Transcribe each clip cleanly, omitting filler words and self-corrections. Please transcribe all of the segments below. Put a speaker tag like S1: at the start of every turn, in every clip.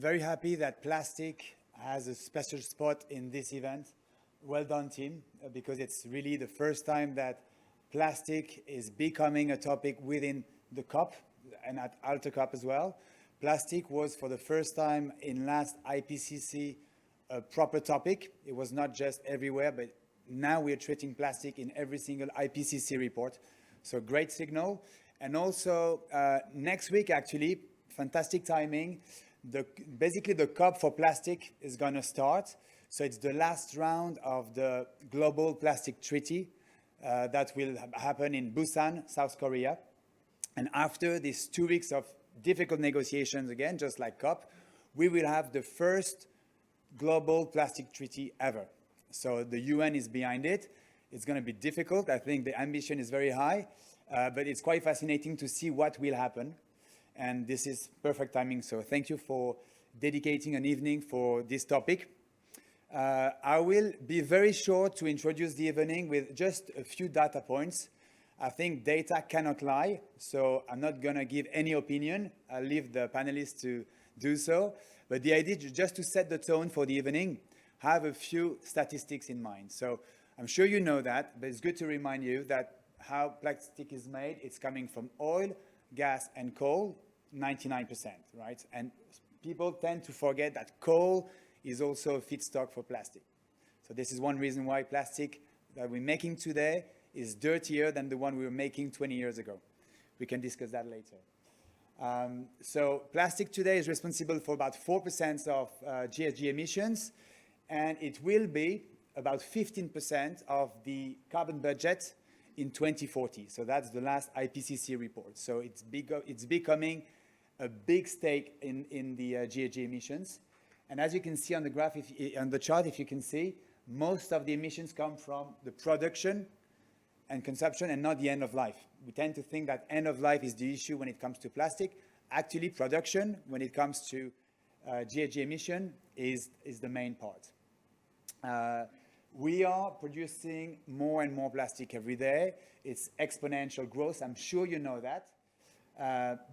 S1: very happy that plastic has a special spot in this event. Well done, team, because it's really the first time that plastic is becoming a topic within the COP and at AlterCOP as well. Plastic was, for the first time in last IPCC, a proper topic. It was not just everywhere, but now we're treating plastic in every single IPCC report. So great signal. And also, next week, actually, fantastic timing. Basically, the COP for plastic is going to start. So it's the last round of the Global Plastic Treaty that will happen in Busan, South Korea. And after these 2 weeks of difficult negotiations again, just like COP, we will have the first global plastic treaty ever. So the UN is behind it. It's going to be difficult. I think the ambition is very high, but it's quite fascinating to see what will happen. And this is perfect timing. So thank you for dedicating an evening for this topic. I will be very short to introduce the evening with just a few data points. I think data cannot lie, so I'm not going to give any opinion. I'll leave the panelists to do so. But the idea is just to set the tone for the evening, have a few statistics in mind. So I'm sure you know that, but it's good to remind you that how plastic is made, it's coming from oil, gas, and coal, 99%, right? And people tend to forget that coal is also a feedstock for plastic. So this is one reason why plastic that we're making today is dirtier than the one we were making 20 years ago. We can discuss that later. So plastic today is responsible for about 4% of GHG emissions, and it will be about 15% of the carbon budget in 2040. So that's the last IPCC report. So it's becoming a big stake in the GHG emissions. And as you can see on the graph, on the chart, if you can see, most of the emissions come from the production and consumption and not the end of life. We tend to think that end of life is the issue when it comes to plastic. Actually, production, when it comes to GHG emission, is the main part. We are producing more and more plastic every day. It's exponential growth. I'm sure you know that.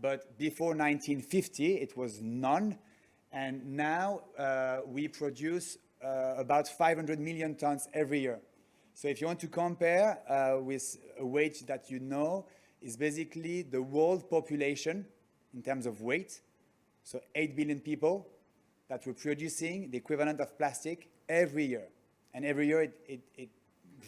S1: But before 1950, it was none. And now we produce about 500 million tons every year. So if you want to compare with a weight that you know, is basically the world population in terms of weight. So 8 billion people that we're producing the equivalent of plastic every year. And every year it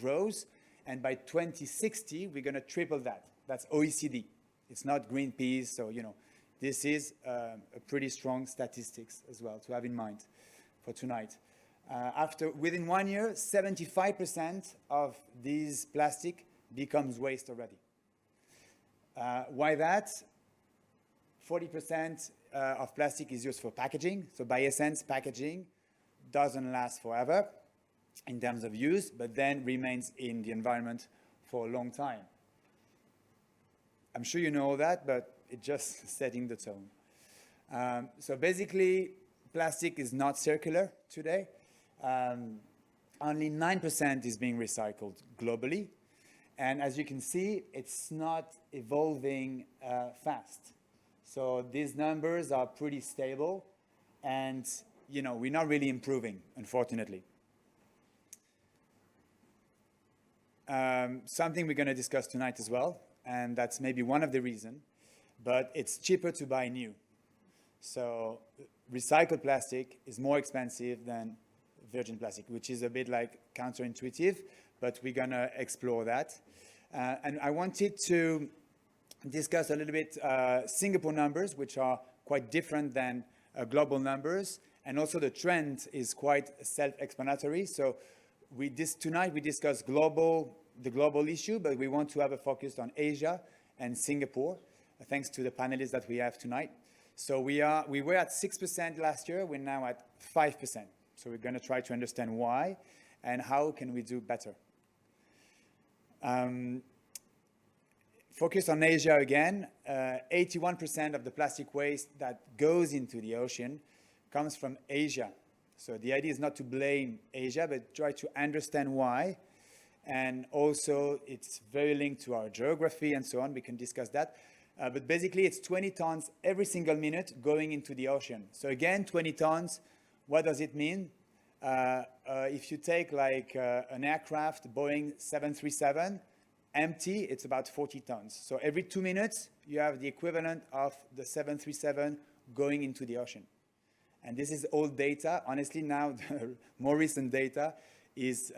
S1: grows. And by 2060, we're going to triple that. That's OECD. It's not Greenpeace. So, you know, this is a pretty strong statistics as well to have in mind for tonight. Within 1 year, 75% of these plastic becomes waste already. Why that? 40% of plastic is used for packaging. So by essence, packaging doesn't last forever in terms of use, but then remains in the environment for a long time. I'm sure you know all that, but it's just setting the tone. So basically, plastic is not circular today. Only 9% is being recycled globally. And as you can see, it's not evolving fast. So these numbers are pretty stable. And, you know, we're not really improving, unfortunately. Something we're going to discuss tonight as well, and that's maybe one of the reasons, but it's cheaper to buy new. So recycled plastic is more expensive than virgin plastic, which is a bit like counterintuitive, but we're going to explore that. And I wanted to discuss a little bit Singapore numbers, which are quite different than global numbers. And also the trend is quite self-explanatory. So tonight we discuss the global issue, but we want to have a focus on Asia and Singapore, thanks to the panelists that we have tonight. So we were at 6% last year. We're now at 5%. So we're going to try to understand why and how can we do better. Focus on Asia again. 81% of the plastic waste that goes into the ocean comes from Asia. So the idea is not to blame Asia, but try to understand why. And also, it's very linked to our geography and so on. We can discuss that. But basically, it's 20 tons every single minute going into the ocean. So again, 20 tons, what does it mean? If you take like an aircraft, Boeing 737, empty, it's about 40 tons. So every 2 minutes, you have the equivalent of the 737 going into the ocean. And this is old data. Honestly, now the more recent data is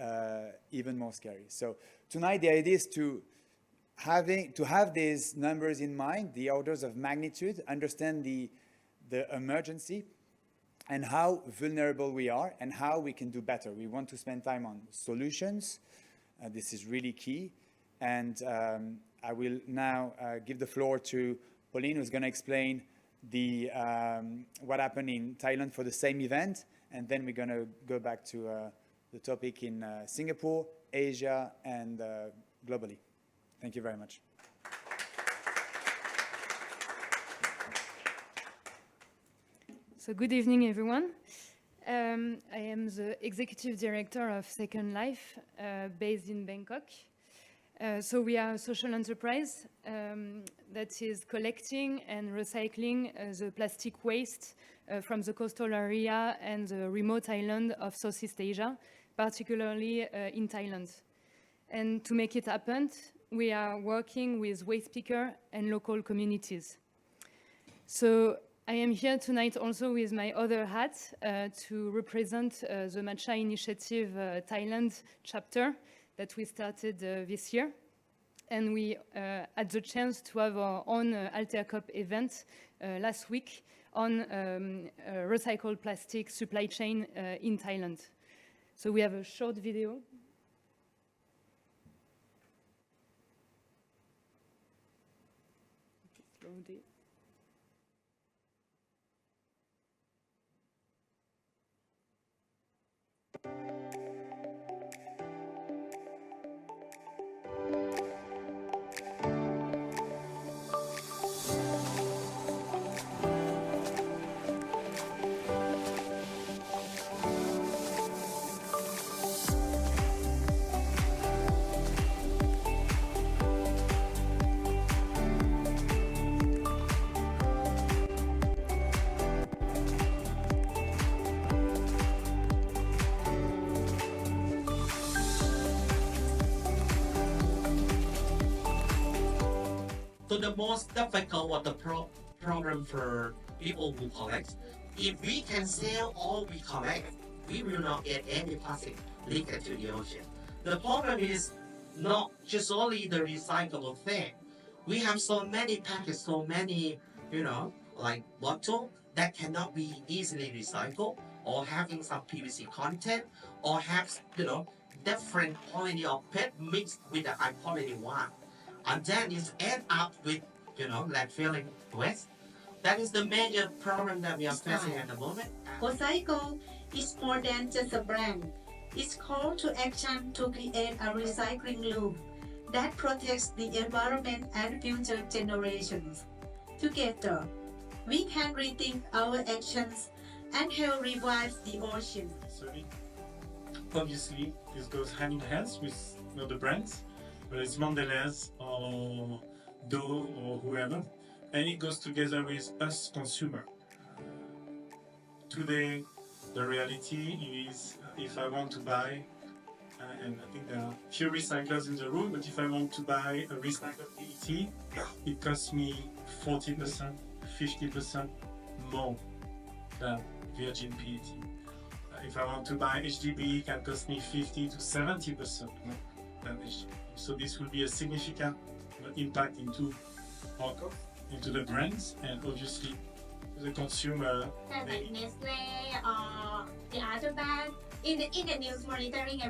S1: even more scary. So tonight, the idea is to have these numbers in mind, the orders of magnitude, understand the emergency, and how vulnerable we are and how we can do better. We want to spend time on solutions. This is really key. And I will now give the floor to Pauline, who's going to explain what happened in Thailand for the same event. And then we're going to go back to the topic in Singapore, Asia, and globally. Thank you very much.
S2: So good evening, everyone. I am the Executive Director of Second Life, based in Bangkok. So we are a social enterprise that is collecting and recycling the plastic waste from the coastal area and the remote island of Southeast Asia, particularly in Thailand. And to make it happen, we are working with waste picker and local communities. So I am here tonight also with my other hat to represent the Matcha Initiative Thailand chapter that we started this year. And we had the chance to have our own AlterCOP event last week on recycled plastic supply chain in Thailand. So we have a short video. Slowly.
S3: So the most difficult or the problem for people who collect, if we can sell all we collect, we will not get any plastic leaked to the ocean. The problem is not just only the recyclable thing. We have so many packets, so many, like bottle that cannot be easily recycled, or having some PVC content, or have, different quality of PET mixed with the high quality one. And then it end up with, landfilling waste. That is the major problem that we are facing at the moment.
S4: Recycle is more than just a brand. It's call to action to create a recycling loop that protects the environment and future generations. Together, we can rethink our actions and help revive the ocean.
S5: Obviously, this goes hand in hand with the brands, whether it's Vallieres or Doe or whoever, and it goes together with us consumer. Today, the reality is if I want to buy, and I think there are few recyclers in the room, but if I want to buy a recycled PET, it costs me 40%, 50% more than virgin PET. If I want to buy HDB, it can cost me 50 to 70% more than HDB. So this will be a significant impact into our cost, into the brands, and obviously the consumer.
S6: Like Nestle or the other brand, in the news monitoring,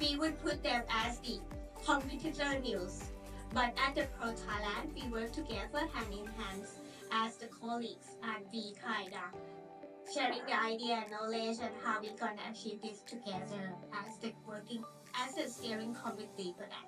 S6: we would put them as the competitor news. But at the Pro Thailand, we work together hand in hand as the colleagues, and we kind of sharing the idea and knowledge and how we gonna achieve this together as the working as a steering committee for that.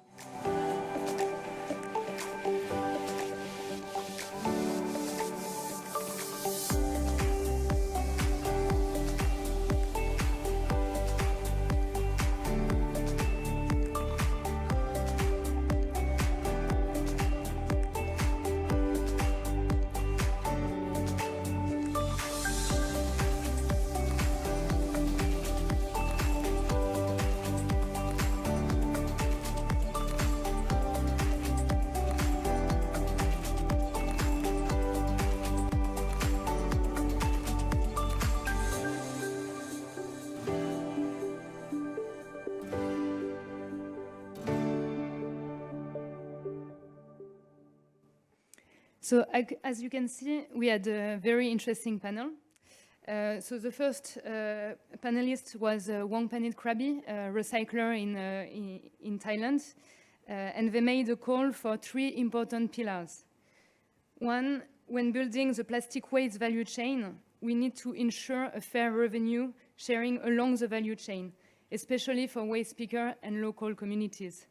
S2: So as you can see, we had a very interesting panel. So the first panelist was Wong Panit Krabi, a recycler in Thailand. And they made a call for 3 important pillars. One, when building the plastic waste value chain, we need to ensure a fair revenue sharing along the value chain, especially for waste picker and local communities.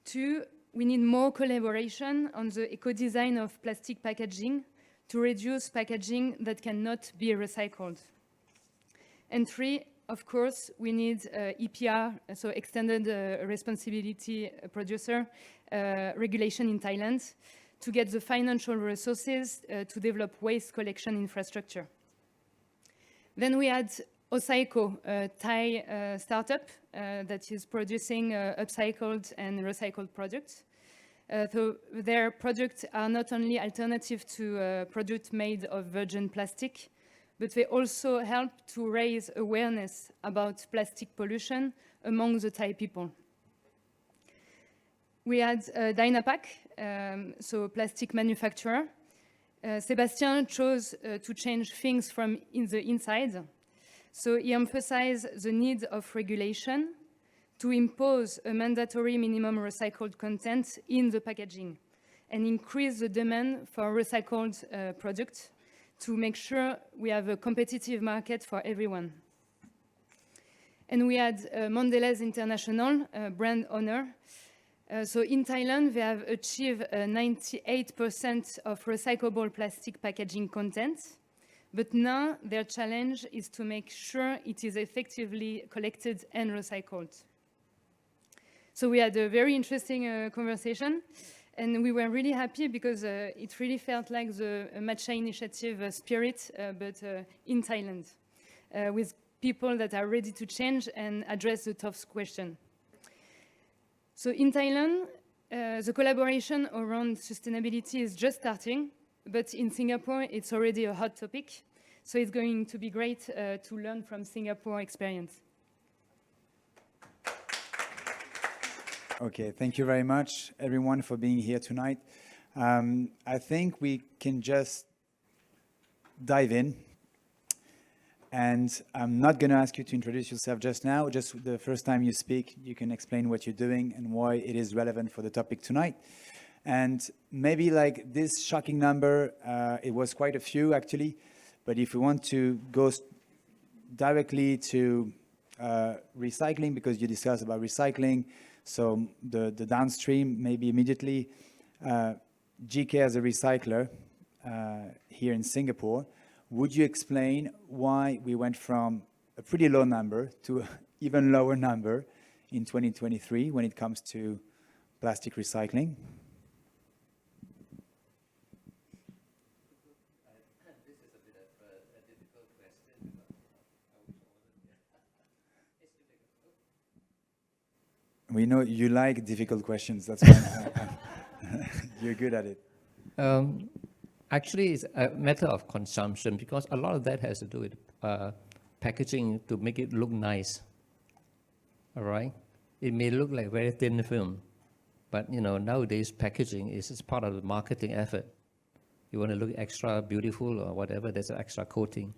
S2: 2, we need more collaboration on the eco-design of plastic packaging to reduce packaging that cannot be recycled. And 3, of course, we need EPR, so extended responsibility producer regulation in Thailand to get the financial resources to develop waste collection infrastructure. Then we had Hasenoehrl, a Thai startup that is producing upcycled and recycled products. So their products are not only alternative to products made of virgin plastic, but they also help to raise awareness about plastic pollution among the Thai people. We had Dynapack, so plastic manufacturer. Sebastian chose to change things from the inside. So he emphasized the need of regulation to impose a mandatory minimum recycled content in the packaging and increase the demand for recycled products to make sure we have a competitive market for everyone. And we had Mondelez International, brand owner. So in Thailand, they have achieved 98% of recyclable plastic packaging content. But now their challenge is to make sure it is effectively collected and recycled. So we had a very interesting conversation, and we were really happy because it really felt like the Matcha initiative spirit, but in Thailand, with people that are ready to change and address the tough question. So in Thailand, the collaboration around sustainability is just starting, but in Singapore, it's already a hot topic. So it's going to be great to learn from Singapore experience.
S1: Okay, thank you very much, everyone, for being here tonight. I think we can just dive in. And I'm not going to ask you to introduce yourself just now. Just the first time you speak, you can explain what you're doing and why it is relevant for the topic tonight. And maybe like this shocking number, it was quite a few actually. But if we want to go directly to recycling, because you discussed about recycling, so the downstream, maybe immediately, GK as a recycler here in Singapore, would you explain why we went from a pretty low number to an even lower number in 2023 when it comes to plastic recycling?
S7: This is a bit of a difficult question.
S1: We know you like difficult questions. That's why you're good at it.
S7: Actually, it's a matter of consumption because a lot of that has to do with packaging to make it look nice. All right, it may look like very thin film, but nowadays packaging is part of the marketing effort. You want to look extra beautiful or whatever, there's an extra coating.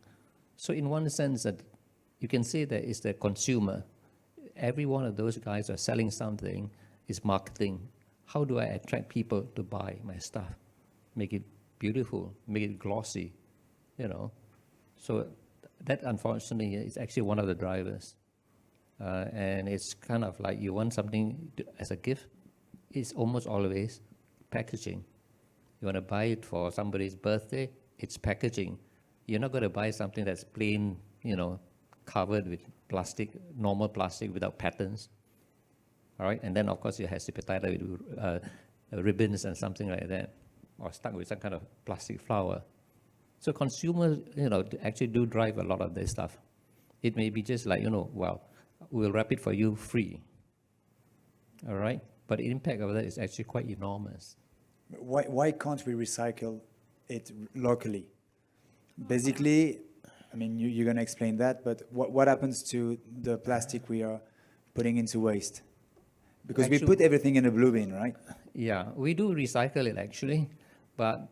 S7: So in one sense, that you can say that it's the consumer. Every one of those guys who are selling something is marketing. How do I attract people to buy my stuff? Make it beautiful, make it glossy, So that, unfortunately, is actually one of the drivers. And it's kind of like you want something as a gift. It's almost always packaging. You want to buy it for somebody's birthday, it's packaging. You're not going to buy something that's plain, covered with plastic, normal plastic without patterns. All right, and then of course you have to be tied with ribbons and something like that, or stuck with some kind of plastic flower. So consumers, actually do drive a lot of this stuff. It may be just like, well, we'll wrap it for you free. All right, but the impact of that is actually quite enormous.
S1: Why can't we recycle it locally? Basically, I mean, you're going to explain that, but what happens to the plastic we are putting into waste? Because we put everything in a blue bin, right?
S7: Yeah, we do recycle it actually, But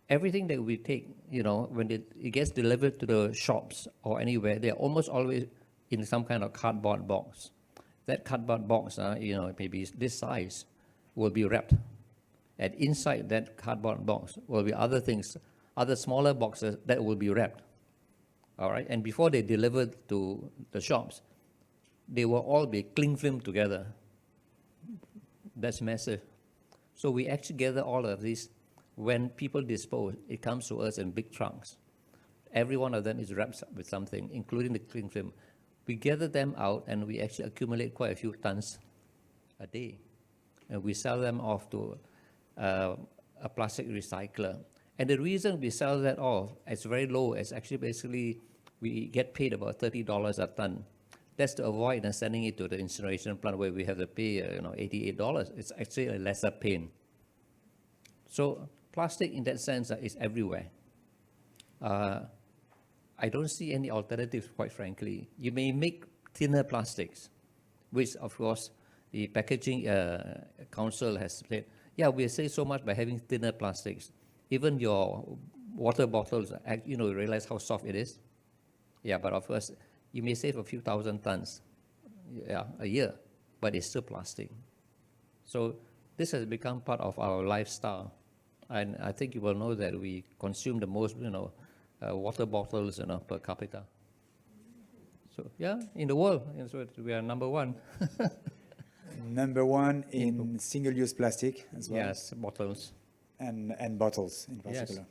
S7: everything that we take, when it gets delivered to the shops or anywhere, they're almost always in some kind of cardboard box. That cardboard box, maybe this size, will be wrapped. And inside that cardboard box will be other things, other smaller boxes that will be wrapped. All right, and before they delivered to the shops, they will all be cling film together. That's massive. So we actually gather all of these. When people dispose, it comes to us in big trunks. Every one of them is wrapped with something, including the cling film. We gather them out and we actually accumulate quite a few tons a day. And we sell them off to a plastic recycler. And the reason we sell that off, it's very low. It's actually basically, we get paid about $30 a ton. That's to avoid sending it to the incineration plant where we have to pay, $88. It's actually a lesser pain. So plastic in that sense is everywhere. I don't see any alternatives, quite frankly. You may make thinner plastics, which of course the packaging council has said, yeah, we save so much by having thinner plastics. Even your water bottles, you realize how soft it is? Yeah, but of course, you may save a few thousand tons a year, but it's still plastic. So this has become part of our lifestyle. And I think you will know that we consume the most, water bottles, per capita. So yeah, in the world, so we are number one.
S1: Number one in single-use plastic as well.
S7: Yes, bottles.
S1: And bottles in particular.
S7: Yes.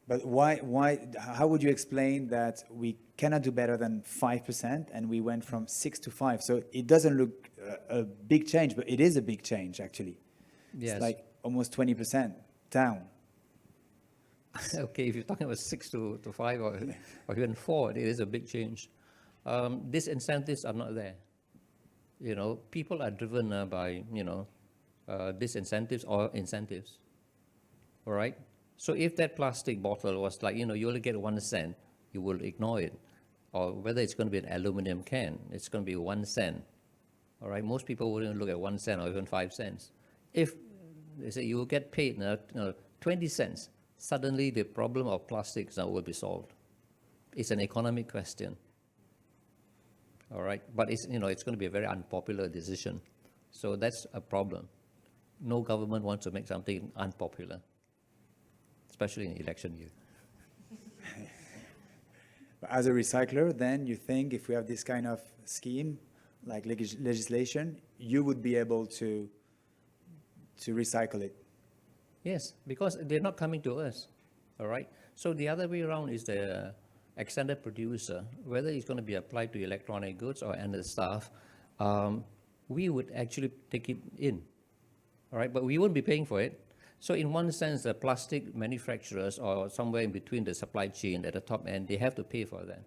S1: But why? How would you explain that we cannot do better than 5% and we went from 6 to 5? So it doesn't look a big change, but it is a big change actually.
S7: Yes.
S1: It's like almost 20% down.
S7: Okay, if you're talking about 6 to 5 or even 4, it is a big change. These incentives are not there. People are driven by, disincentives or incentives. All right? So if that plastic bottle was like, you only get 1 cent, you will ignore it. Or whether it's going to be an aluminum can, it's going to be 1 cent. All right? Most people wouldn't look at 1 cent or even 5 cents. If they say you will get paid 20 cents, suddenly the problem of plastics now will be solved. It's an economic question. All right? But it's, it's going to be a very unpopular decision. So that's a problem. No government wants to make something unpopular, especially in election year.
S1: As a recycler, then you think if we have this kind of scheme, like legislation, you would be able to recycle it?
S7: Yes, because they're not coming to us, all right? So the other way around is the extended producer, whether it's going to be applied to electronic goods or any stuff, we would actually take it in, all right? But we won't be paying for it. So in one sense, the plastic manufacturers or somewhere in between the supply chain at the top end, they have to pay for that,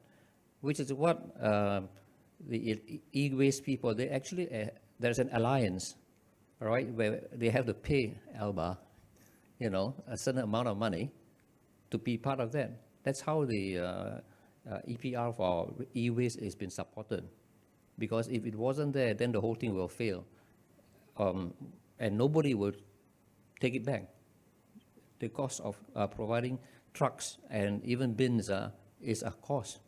S7: which is what the e-waste people, they actually, there's an alliance, all right, where they have to pay ALBA, a certain amount of money to be part of that. That's how the EPR for e-waste has been supported. Because if it wasn't there, then the whole thing will fail. And nobody will take it back. The cost of providing trucks and even bins is a cost.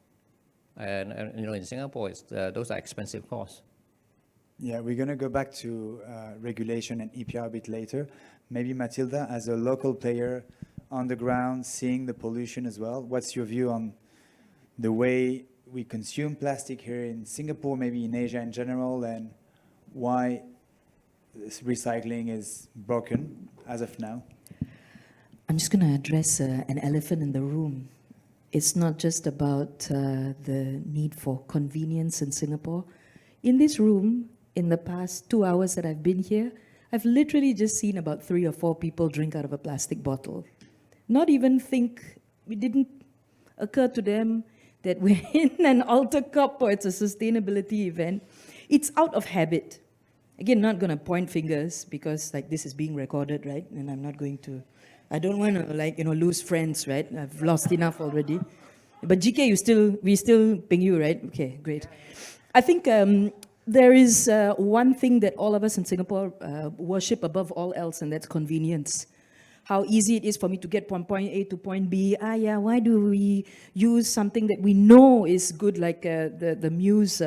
S7: And in Singapore, those are expensive costs.
S1: Yeah, we're going to go back to regulation and EPR a bit later. Maybe Mathilda, as a local player on the ground, seeing the pollution as well, what's your view on the way we consume plastic here in Singapore, maybe in Asia in general, and why this recycling is broken as of now?
S8: I'm just going to address an elephant in the room. It's not just about the need for convenience in Singapore. In this room, in the past 2 hours that I've been here, I've literally just seen about 3 or 4 people drink out of a plastic bottle. Not even think, it didn't occur to them that we're in an AlterCOP or it's a sustainability event. It's out of habit. Again, not going to point fingers because this is being recorded, right? And I'm not going to, I don't want to lose friends, right? I've lost enough already. But GK, we still ping you, right? Okay, great. I think there is one thing that all of us in Singapore worship above all else, and that's convenience. how easy it is for me to get from point A to point B. Yeah, why do we use something that we know is good, like the Muse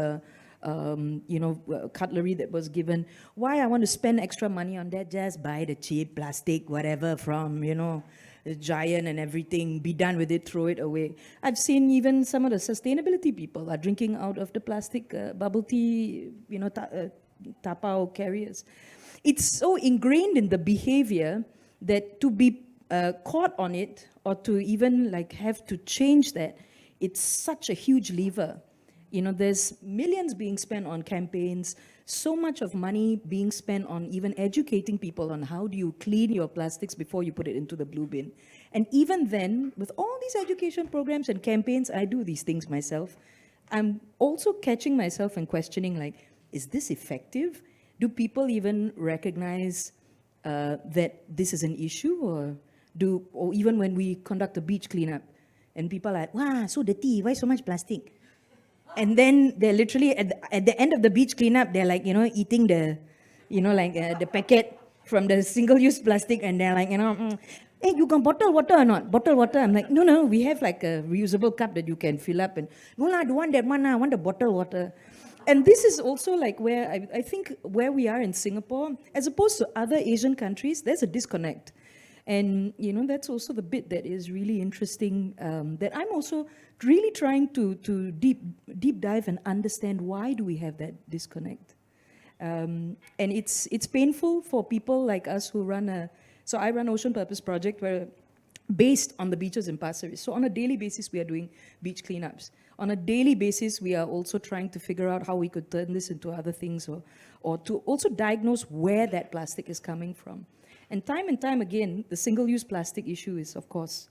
S8: cutlery that was given? Why I want to spend extra money on that? Just buy the cheap plastic, whatever, from, Giant and everything, be done with it, throw it away. I've seen even some of the sustainability people are drinking out of the plastic bubble tea, tapao carriers. It's so ingrained in the behavior that to be caught on it, or to even like have to change that, it's such a huge lever. There's millions being spent on campaigns, so much of money being spent on even educating people on how do you clean your plastics before you put it into the blue bin. And even then, with all these education programs and campaigns, I do these things myself. I'm also catching myself and questioning, like, is this effective? Do people even recognize that this is an issue? Or even when we conduct a beach cleanup and people are like, wow, so dirty, why so much plastic? And then they're literally at the end of the beach cleanup, they're like, eating the, the packet from the single-use plastic, and they're like, hey, you got bottled water or not? Bottled water? I'm like, no, we have like a reusable cup that you can fill up. And no, I don't want that one, I want the bottled water. And this is also like where I think where we are in Singapore, as opposed to other Asian countries, there's a disconnect. And, that's also the bit that is really interesting, that I'm also really trying to deep dive and understand why do we have that disconnect. And it's painful for people like us who so I run Ocean Purpose Project, where based on the beaches in Pasir Ris. So on a daily basis, we are doing beach cleanups. On a daily basis, we are also trying to figure out how we could turn this into other things, or to also diagnose where that plastic is coming from. And time again, the single-use plastic issue is, of course,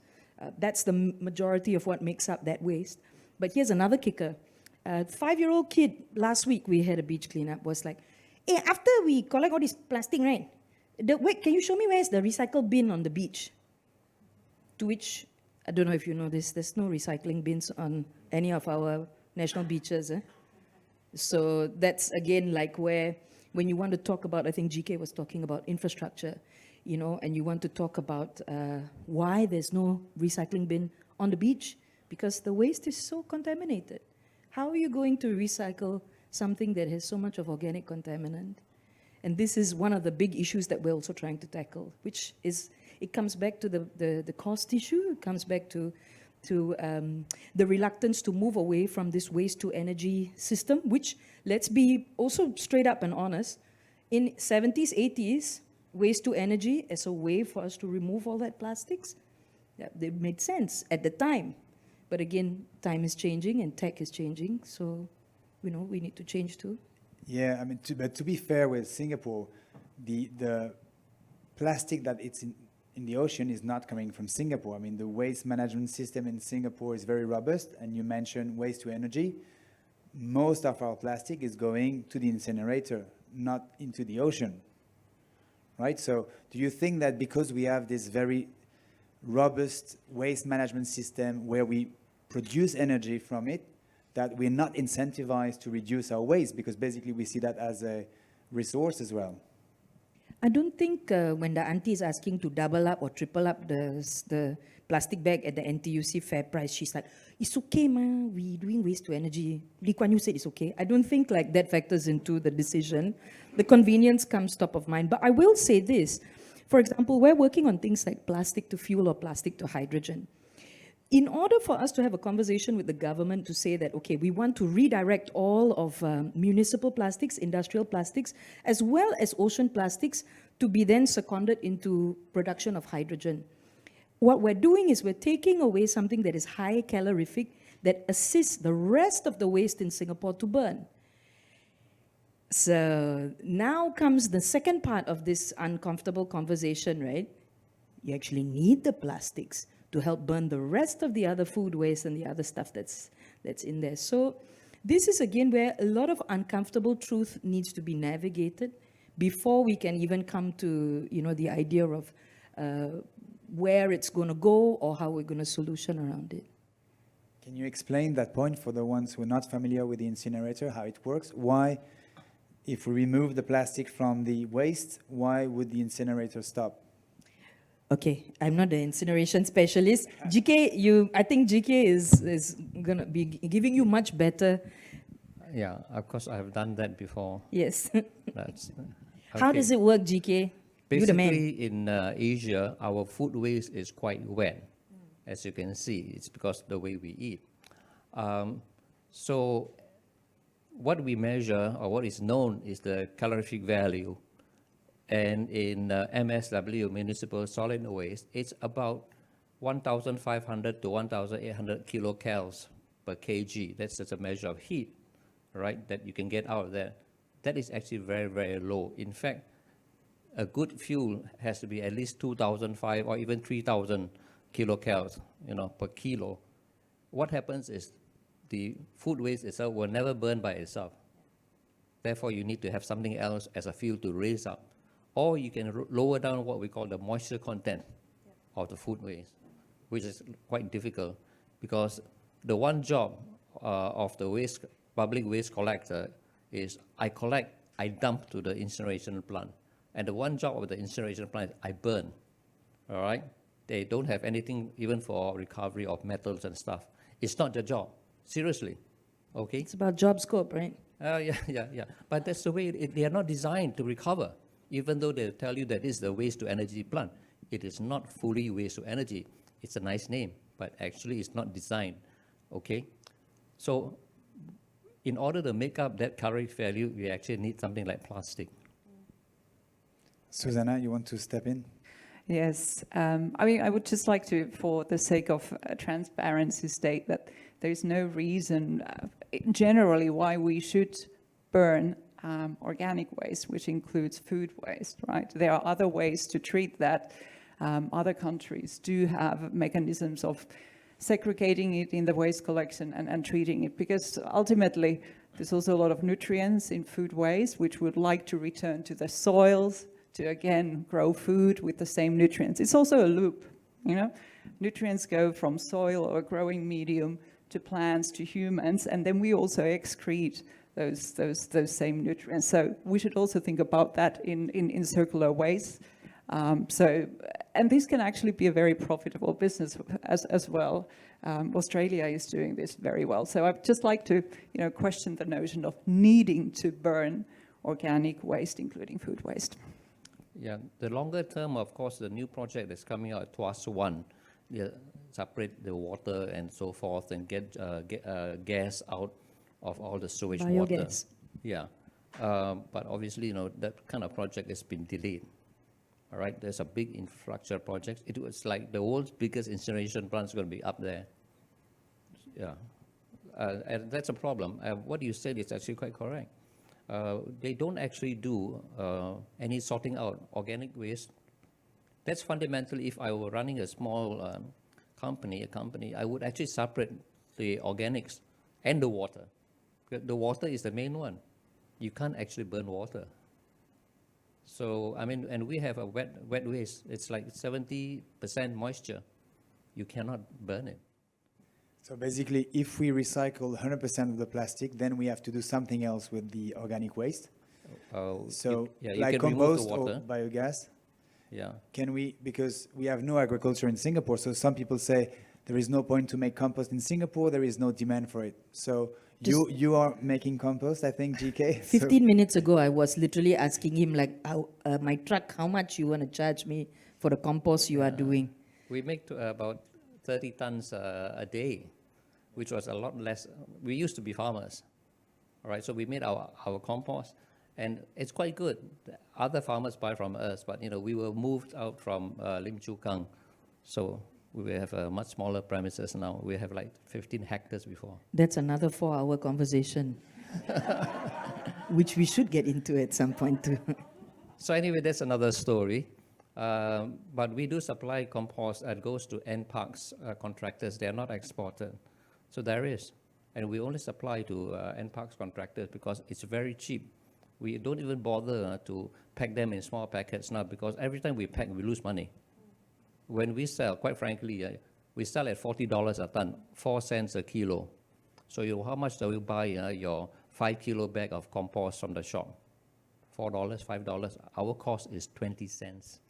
S8: that's the majority of what makes up that waste. But here's another kicker. A 5-year-old kid, last week we had a beach cleanup, was like, hey, after we collect all this plastic, right? Wait, can you show me where's the recycle bin on the beach? To which, I don't know if you know this, there's no recycling bins on any of our national beaches. So that's again like where, when you want to talk about, I think GK was talking about infrastructure, and you want to talk about why there's no recycling bin on the beach, because the waste is so contaminated. How are you going to recycle something that has so much of organic contaminant? And this is one of the big issues that we're also trying to tackle, which is, it comes back to the cost issue, it comes back to the reluctance to move away from this waste to energy system, which, let's be also straight up and honest, in 70s, 80s, waste to energy as a way for us to remove all that plastics, they made sense at the time. But again, time is changing and tech is changing, so we need to change too.
S1: Yeah, I mean, but to be fair with Singapore, the plastic that it's in the ocean is not coming from Singapore. I mean, the waste management system in Singapore is very robust, and you mentioned waste to energy. Most of our plastic is going to the incinerator, not into the ocean, right? So do you think that because we have this very robust waste management system where we produce energy from it, that we're not incentivized to reduce our waste, because basically we see that as a resource as well?
S8: I don't think when the auntie is asking to double up or triple up the plastic bag at the NTUC fair price, she's like, it's okay, ma, we're doing waste to energy. Lee Kuan Yew said it's okay. I don't think like that factors into the decision. The convenience comes top of mind. But I will say this. For example, we're working on things like plastic to fuel or plastic to hydrogen. In order for us to have a conversation with the government to say that, okay, we want to redirect all of municipal plastics, industrial plastics, as well as ocean plastics to be then seconded into production of hydrogen. What we're doing is we're taking away something that is high calorific that assists the rest of the waste in Singapore to burn. So now comes the second part of this uncomfortable conversation, right? You actually need the plastics to help burn the rest of the other food waste and the other stuff that's in there. So this is again where a lot of uncomfortable truth needs to be navigated before we can even come to the idea of where it's going to go or how we're going to solution around it.
S1: Can you explain that point for the ones who are not familiar with the incinerator, how it works? Why, if we remove the plastic from the waste, why would the incinerator stop?
S8: Okay, I'm not the incineration specialist. GK, I think GK is gonna be giving you much better.
S7: Yeah, of course, I've done that before.
S8: Yes.
S7: That's,
S8: How does it work, GK? You the man.
S7: Basically, in Asia, our food waste is quite wet. As you can see, it's because of the way we eat. So what we measure, or what is known, is the calorific value. And in MSW, municipal solid waste, it's about 1,500 to 1,800 kilocalories per kg. That's just a measure of heat, right, that you can get out of that. That is actually very, very low. In fact, a good fuel has to be at least 2,500 or even 3,000 kilocalories, per kilo. What happens is the food waste itself will never burn by itself. Therefore, you need to have something else as a fuel to raise up. Or you can lower down what we call the moisture content of the food waste, which is quite difficult because the one job of the public waste collector is I collect, I dump to the incineration plant. And the one job of the incineration plant is I burn, all right? They don't have anything even for recovery of metals and stuff. It's not their job, seriously, okay?
S8: It's about job scope, right?
S7: Yeah. But that's the way, they are not designed to recover, even though they tell you that this is the waste to energy plant. It is not fully waste to energy. It's a nice name, but actually it's not designed, okay? So in order to make up that calorific value, we actually need something like plastic.
S1: Susanna, you want to step in?
S9: Yes. I would just like to, for the sake of transparency, state that there is no reason generally why we should burn organic waste, which includes food waste, right? There are other ways to treat that. Other countries do have mechanisms of segregating it in the waste collection and treating it, because ultimately there's also a lot of nutrients in food waste which would like to return to the soils to again grow food with the same nutrients. It's also a loop, Nutrients go from soil or growing medium to plants to humans, and then we also excrete those same nutrients. So we should also think about that in circular waste. And this can actually be a very profitable business as well. Australia is doing this very well. So I'd just like to question the notion of needing to burn organic waste, including food waste.
S7: Yeah, the longer term, of course, the new project that's coming out, Tuas 1, separate the water and so forth and get gas out of all the sewage water.
S8: Biogas.
S7: Yeah, but obviously, that kind of project has been delayed. All right, there's a big infrastructure project. It was like the world's biggest incineration plant is going to be up there. Yeah, and that's a problem. What you said is actually quite correct. They don't actually do any sorting out organic waste. That's fundamentally, if I were running a small company, I would actually separate the organics and the water. The water is the main one. You can't actually burn water. So, and we have a wet waste. It's like 70% moisture. You cannot burn it.
S1: So basically, if we recycle 100% of the plastic, then we have to do something else with the organic waste. So, like compost or biogas.
S7: Yeah.
S1: Can we, because we have no agriculture in Singapore, so some people say there is no point to make compost in Singapore, there is no demand for it. So you are making compost, I think, GK?
S8: 15 minutes ago, I was literally asking him, my truck, how much you want to charge me for the compost you are doing?
S7: We make about 30 tons a day, which was a lot less. We used to be farmers, all right? So we made our compost, and it's quite good. Other farmers buy from us, but we were moved out from Lim Chu Kang, so we have a much smaller premises now. We have like 15 hectares before.
S8: That's another 4-hour conversation, which we should get into at some point too.
S7: So anyway, that's another story. But we do supply compost that goes to Envcares contractors. They are not exported. So there is. And we only supply to Envcares contractors because it's very cheap. We don't even bother to pack them in small packets now because every time we pack, we lose money. When we sell, quite frankly, we sell at $40 a ton, 4 cents a kilo. So how much do you buy your 5-kilo bag of compost from the shop? $4, $5. Our cost is 20 cents.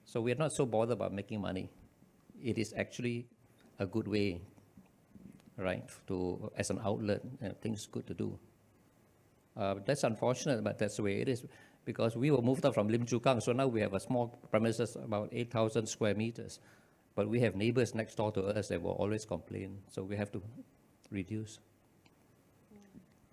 S7: So we're not so bothered about making money. It is actually a good way, right, to, as an outlet, things good to do. That's unfortunate, but that's the way it is, because we were moved up from Lim Chu Kang, so now we have a small premises, about 8,000 square meters. But we have neighbors next door to us that will always complain, so we have to reduce.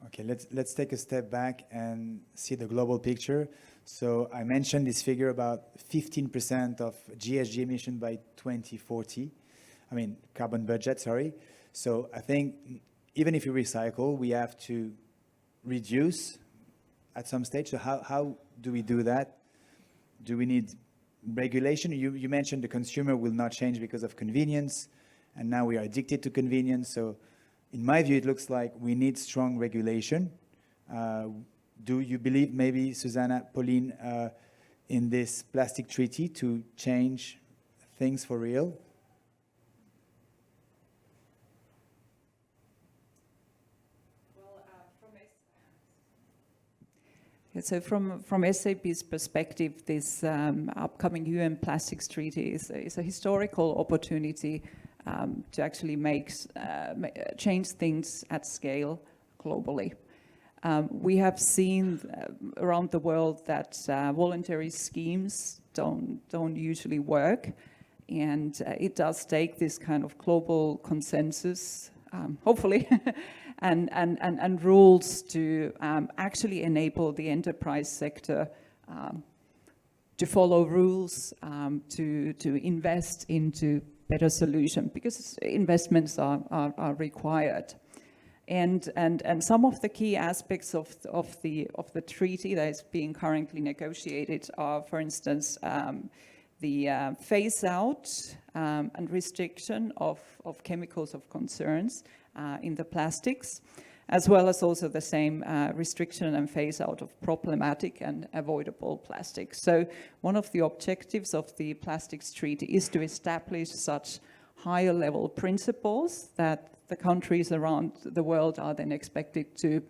S1: Okay, let's take a step back and see the global picture. So I mentioned this figure about 15% of GHG emission by 2040. I mean, carbon budget, sorry. So I think even if you recycle, we have to reduce at some stage. So how do we do that? Do we need regulation? You mentioned the consumer will not change because of convenience, and now we are addicted to convenience. So in my view, it looks like we need strong regulation. Do you believe, maybe Susanna, Pauline, in this plastic treaty to change things for real?
S9: So from SAP's perspective, this upcoming UN Plastics Treaty is a historical opportunity to actually change things at scale globally. We have seen around the world that voluntary schemes don't usually work, and it does take this kind of global consensus, hopefully, and rules to actually enable the enterprise sector to follow rules, to invest into better solution, because investments are required. And some of the key aspects of the treaty that is being currently negotiated are, for instance, the phase out and restriction of chemicals of concerns in the plastics, as well as also the same restriction and phase out of problematic and avoidable plastics. So one of the objectives of the Plastics Treaty is to establish such higher level principles that the countries around the world are then expected to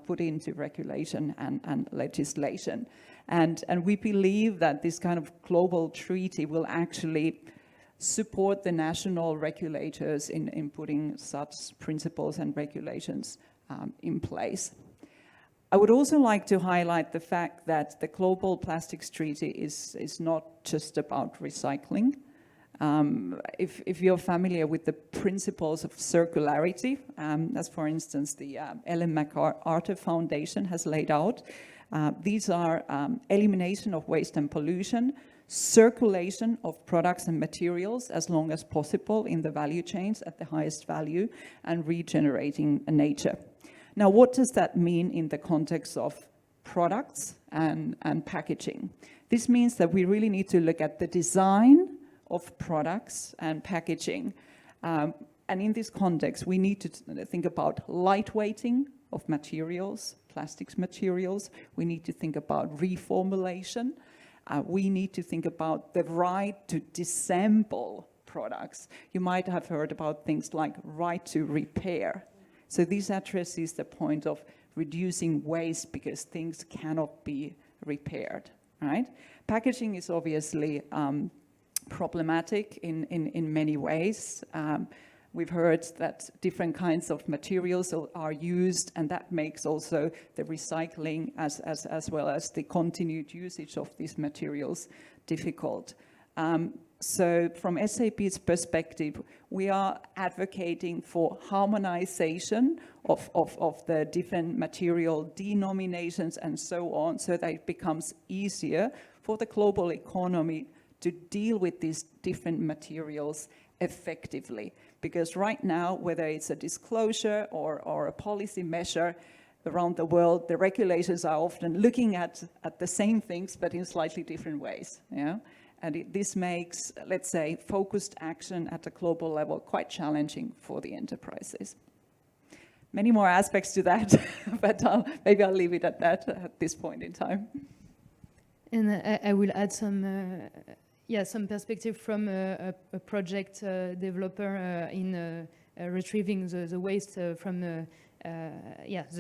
S9: put into regulation and legislation. And we believe that this kind of global treaty will actually support the national regulators in putting such principles and regulations in place. I would also like to highlight the fact that the Global Plastics Treaty is not just about recycling. If you're familiar with the principles of circularity, as for instance the Ellen MacArthur Foundation has laid out, these are elimination of waste and pollution, circulation of products and materials as long as possible in the value chains at the highest value, and regenerating nature. Now, what does that mean in the context of products and packaging? This means that we really need to look at the design of products and packaging. And in this context, we need to think about lightweighting of materials, plastics materials. We need to think about reformulation. We need to think about the right to disassemble products. You might have heard about things like right to repair. So this addresses the point of reducing waste because things cannot be repaired, right? Packaging is obviously problematic in many ways. We've heard that different kinds of materials are used, and that makes also the recycling as well as the continued usage of these materials difficult. So from SAP's perspective, we are advocating for harmonization of the different material denominations and so on, so that it becomes easier for the global economy to deal with these different materials effectively. Because right now, whether it's a disclosure or a policy measure around the world, the regulators are often looking at the same things, but in slightly different ways. Yeah? And this makes, let's say, focused action at a global level quite challenging for the enterprises. Many more aspects to that, but maybe I'll leave it at that at this point in time.
S2: And I will add some perspective from a project developer in retrieving the waste from the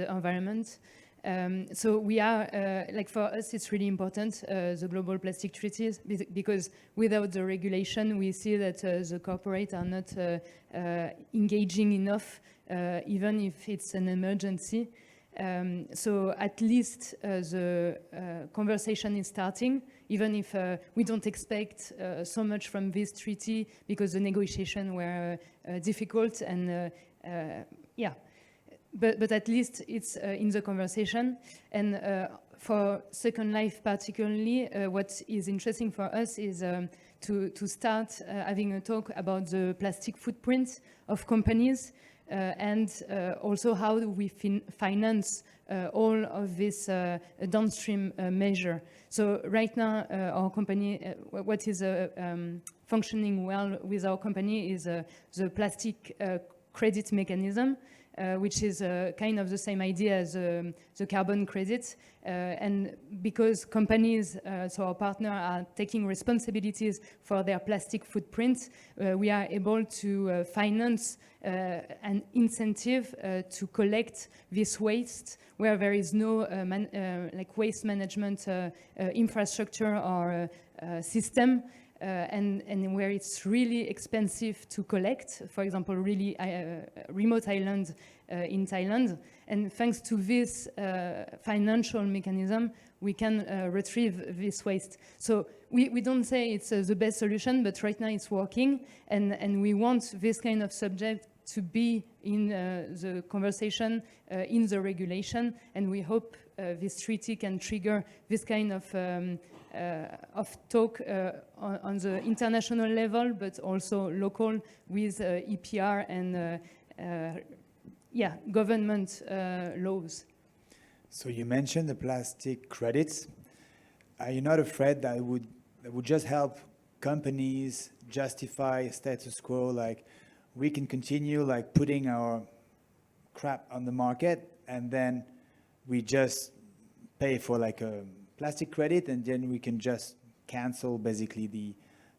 S2: environment. So we are, like for us, it's really important, the global plastic treaties, because without the regulation, we see that the corporate are not engaging enough, even if it's an emergency. So at least the conversation is starting, even if we don't expect so much from this treaty, because the negotiations were difficult and yeah. But at least it's in the conversation. And for Second Life particularly, what is interesting for us is to start having a talk about the plastic footprint of companies and also how do we finance all of this downstream measure. So right now, our company, what is functioning well with our company is the plastic credit mechanism, which is kind of the same idea as the carbon credit. And because companies, so our partner, are taking responsibilities for their plastic footprint, we are able to finance an incentive to collect this waste where there is no like waste management infrastructure or system. And where it's really expensive to collect, for example, really remote islands in Thailand. And thanks to this financial mechanism, we can retrieve this waste. So we don't say it's the best solution, but right now it's working. And we want this kind of subject to be in the conversation, in the regulation. And we hope this treaty can trigger this kind of talk on the international level, but also local with EPR and yeah, government laws.
S1: So you mentioned the plastic credits. Are you not afraid that would just help companies justify status quo, like we can continue like putting our crap on the market and then we just pay for like a plastic credit and then we can just cancel basically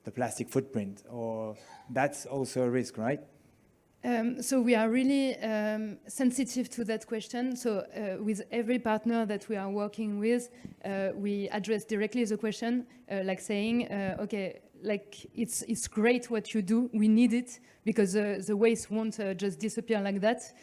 S1: the plastic footprint? Or that's also a risk, right?
S2: So we are really sensitive to that question. So with every partner that we are working with, we address directly the question, like saying, okay, like it's great what you do, we need it, because the waste won't just disappear like that,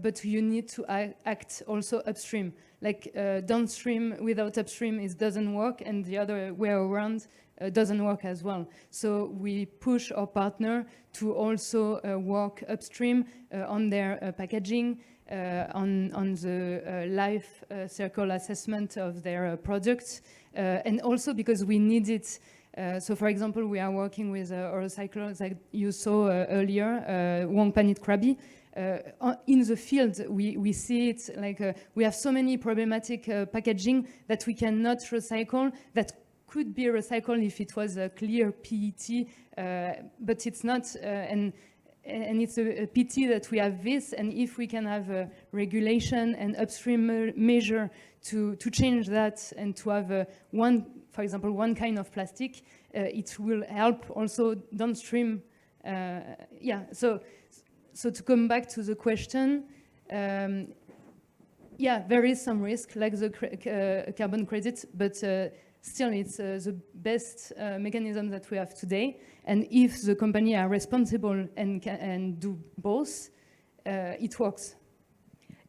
S2: but you need to act also upstream. Like downstream without upstream, it doesn't work, and the other way around doesn't work as well. So we push our partner to also work upstream on their packaging, on the life circle assessment of their products, and also because we need it. So for example, we are working with recyclers like you saw earlier, Wong Panit Krabi. In the field, we see it like we have so many problematic packaging that we cannot recycle, that could be recycled if it was a clear PET, but it's not, and it's a pity that we have this, and if we can have a regulation and upstream measure to change that and to have for example, one kind of plastic, it will help also downstream. Yeah, so to come back to the question, yeah, there is some risk, like the carbon credit, but still it's the best mechanism that we have today. And if the company are responsible and do both, it works.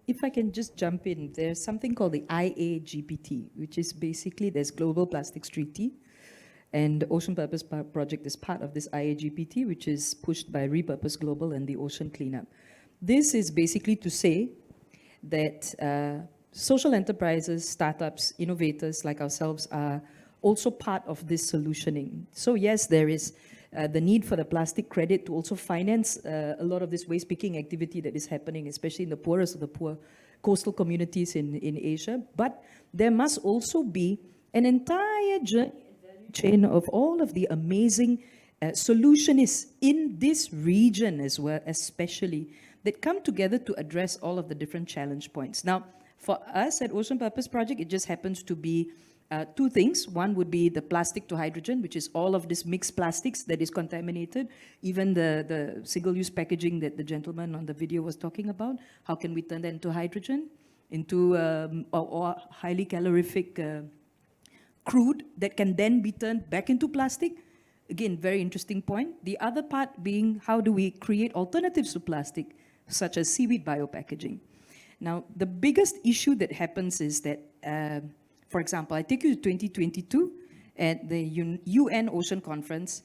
S8: If I can just jump in, there's something called the IAGPT, which is basically there's Global Plastics Treaty, and the Ocean Purpose Project is part of this IAGPT, which is pushed by Repurpose Global and the Ocean Cleanup. This is basically to say that social enterprises, startups, innovators like ourselves are also part of this solutioning. So yes, there is the need for the plastic credit to also finance a lot of this waste picking activity that is happening, especially in the poorest of the poor coastal communities in Asia. But there must also be an entire chain of all of the amazing solutionists in this region as well, especially, that come together to address all of the different challenge points. Now, for us at Ocean Purpose Project, it just happens to be two things. One would be the plastic to hydrogen, which is all of this mixed plastics that is contaminated, even the single-use packaging that the gentleman on the video was talking about. How can we turn that into hydrogen? into or highly calorific crude that can then be turned back into plastic. Again, very interesting point. The other part being, how do we create alternatives to plastic, such as seaweed biopackaging? Now, the biggest issue that happens is that, for example, I take you to 2022 at the UN Ocean Conference.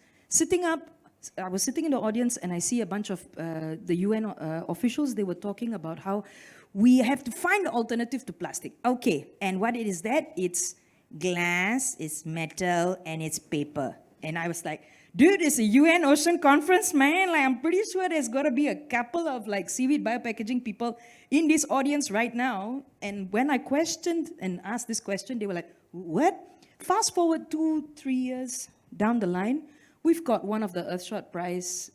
S8: I was sitting in the audience and I see a bunch of the UN officials. They were talking about how we have to find an alternative to plastic. Okay, and what it is that? It's glass, it's metal, and it's paper. And I was like, dude, it's a UN Ocean Conference, man. Like, I'm pretty sure there's got to be a couple of like seaweed biopackaging people in this audience right now. And when I questioned and asked this question, they were like, what? Fast forward 2-3 years down the line, we've got one of the Earthshot Prize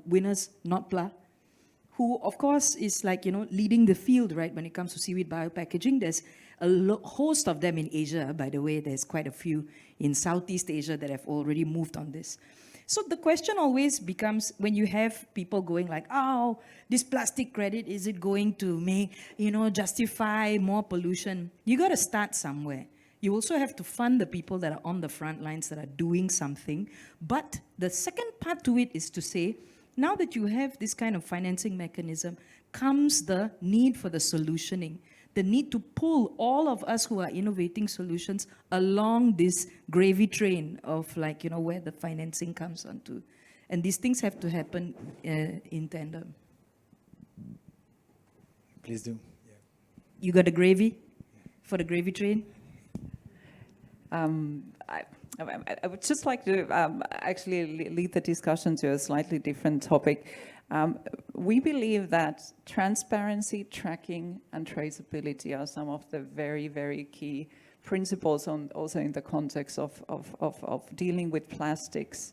S8: winners, Notpla, who of course is like, leading the field, right, when it comes to seaweed biopackaging. There's a host of them in Asia, by the way. There's quite a few in Southeast Asia that have already moved on this. So the question always becomes, when you have people going like, oh, this plastic credit, is it going to make, justify more pollution? You got to start somewhere. You also have to fund the people that are on the front lines that are doing something. But the second part to it is to say, now that you have this kind of financing mechanism, comes the need for the solutioning, the need to pull all of us who are innovating solutions along this gravy train of where the financing comes onto. And these things have to happen in tandem.
S1: Please do. Yeah.
S8: You got a gravy for the gravy train?
S9: I would just like to actually lead the discussion to a slightly different topic. We believe that transparency, tracking, and traceability are some of the very, very key principles also in the context of dealing with plastics.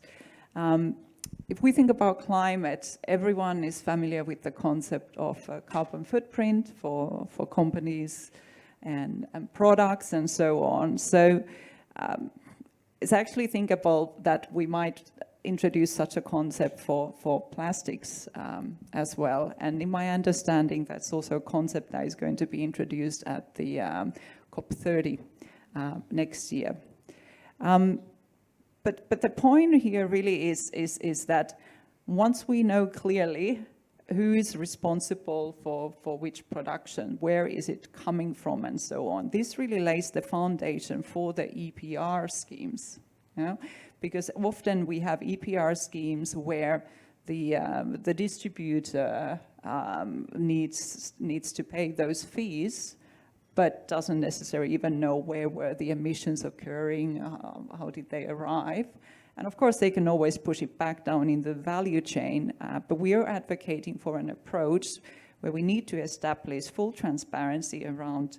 S9: If we think about climate, everyone is familiar with the concept of carbon footprint for companies and products and so on. So it's actually thinkable that we might introduce such a concept for plastics as well. And in my understanding, that's also a concept that is going to be introduced at the COP30 next year. But the point here really is that once we know clearly who is responsible for which production, where is it coming from, and so on, this really lays the foundation for the EPR schemes. Because often we have EPR schemes where the distributor needs to pay those fees, but doesn't necessarily even know where were the emissions occurring, how did they arrive. And of course, they can always push it back down in the value chain, but we are advocating for an approach where we need to establish full transparency around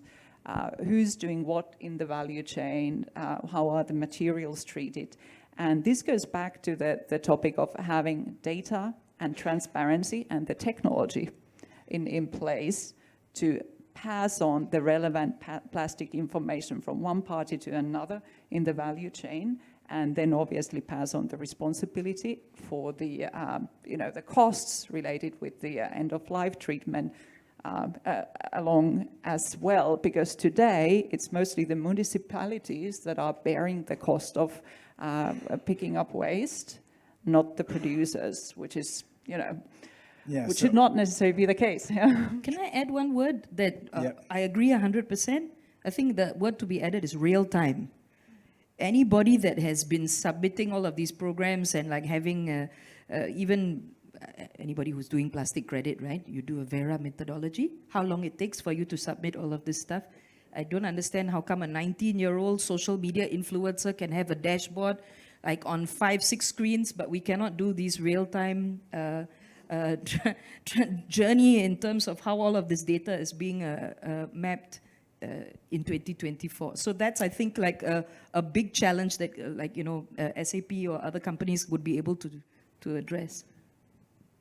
S9: who's doing what in the value chain, how are the materials treated. And this goes back to the topic of having data and transparency and the technology in place to pass on the relevant plastic information from one party to another in the value chain, and then obviously pass on the responsibility for the the costs related with the end-of-life treatment along as well, because today it's mostly the municipalities that are bearing the cost of picking up waste, not the producers, which is which should not necessarily be the case.
S8: Can I add one word that I agree 100%? I think the word to be added is real time. Anybody that has been submitting all of these programs and like having even anybody who's doing plastic credit, right? You do a VERA methodology, how long it takes for you to submit all of this stuff. I don't understand how come a 19-year-old social media influencer can have a dashboard like on 5-6 screens, but we cannot do these real-time journey in terms of how all of this data is being mapped in 2024. So that's, I think, like a big challenge that SAP or other companies would be able to address.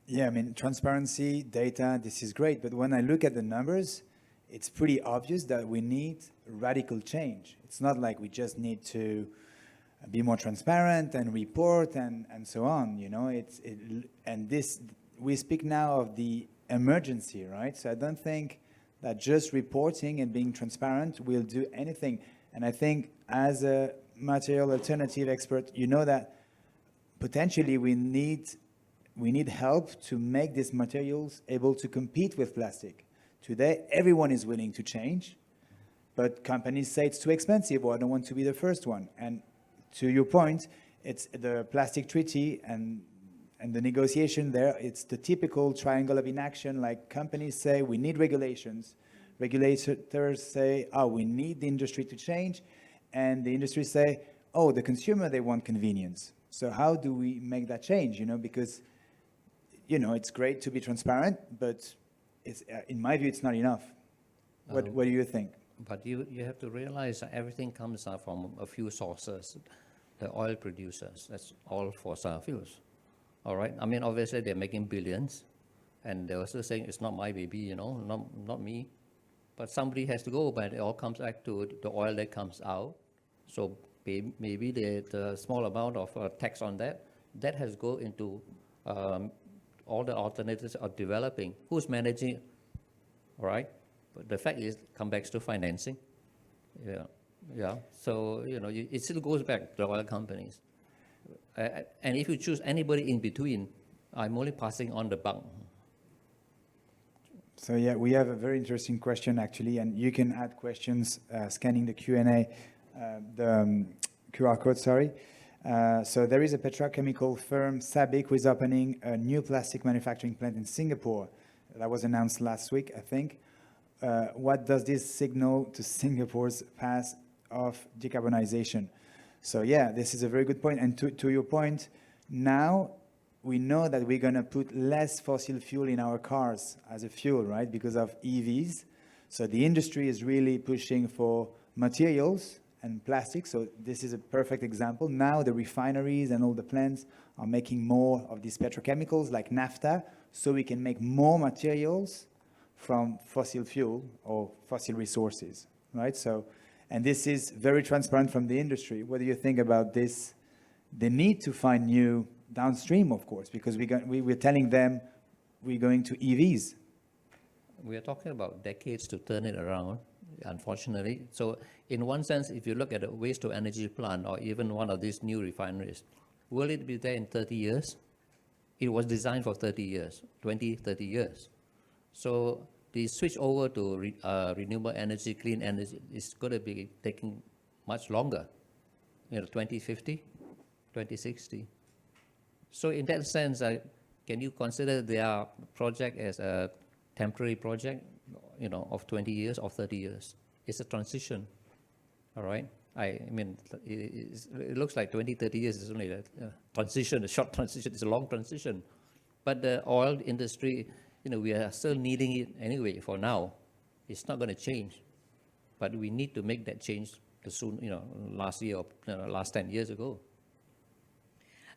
S1: Yeah, I mean, transparency, data, this is great. But when I look at the numbers, it's pretty obvious that we need radical change. It's not like we just need to be more transparent and report and so on, and this, we speak now of the emergency, right? So I don't think that just reporting and being transparent will do anything. And I think as a material alternative expert, you know that potentially we need help to make these materials able to compete with plastic. Today, everyone is willing to change, but companies say it's too expensive or I don't want to be the first one. And to your point, it's the plastic treaty and the negotiation there, it's the typical triangle of inaction, like companies say we need regulations, regulators say, oh, we need the industry to change, and the industry say, oh, the consumer, they want convenience. So how do we make that change, because, it's great to be transparent, but it's, in my view, it's not enough. What do you think?
S7: But you have to realize that everything comes out from a few sources. The oil producers, that's all fossil fuels. All right. I mean, obviously they're making billions, and they're also saying it's not my baby, not me. But somebody has to go, but it all comes back to the oil that comes out. So maybe the small amount of tax on that has to go into all the alternatives are developing. Who's managing it? All right. But the fact is, come back to financing. Yeah. So it still goes back to the oil companies. And if you choose anybody in between, I'm only passing on the buck.
S1: So yeah, we have a very interesting question actually, and you can add questions scanning the Q&A, the QR code, sorry. So there is a petrochemical firm, SABIC, who is opening a new plastic manufacturing plant in Singapore. That was announced last week, I think. What does this signal to Singapore's path of decarbonization? So yeah, this is a very good point. And to your point, now we know that we're going to put less fossil fuel in our cars as a fuel, right, because of EVs. So the industry is really pushing for materials and plastic. So this is a perfect example. Now the refineries and all the plants are making more of these petrochemicals like naphtha, so we can make more materials from fossil fuel or fossil resources, right? So, and this is very transparent from the industry. What do you think about this? The need to find new downstream, of course, because we're telling them we're going to EVs.
S7: We are talking about decades to turn it around, unfortunately. So in one sense, if you look at a waste-to-energy plant or even one of these new refineries, will it be there in 30 years? It was designed for 30 years, 20, 30 years. So the switch over to renewable energy, clean energy, is going to be taking much longer, 2050, 2060. So in that sense, can you consider their project as a temporary project, of 20 years or 30 years? It's a transition, all right? I mean, it looks like 20, 30 years is only a transition, a short transition. It's a long transition. But the oil industry, we are still needing it anyway for now. It's not going to change. But we need to make that change soon, last year or last 10 years ago.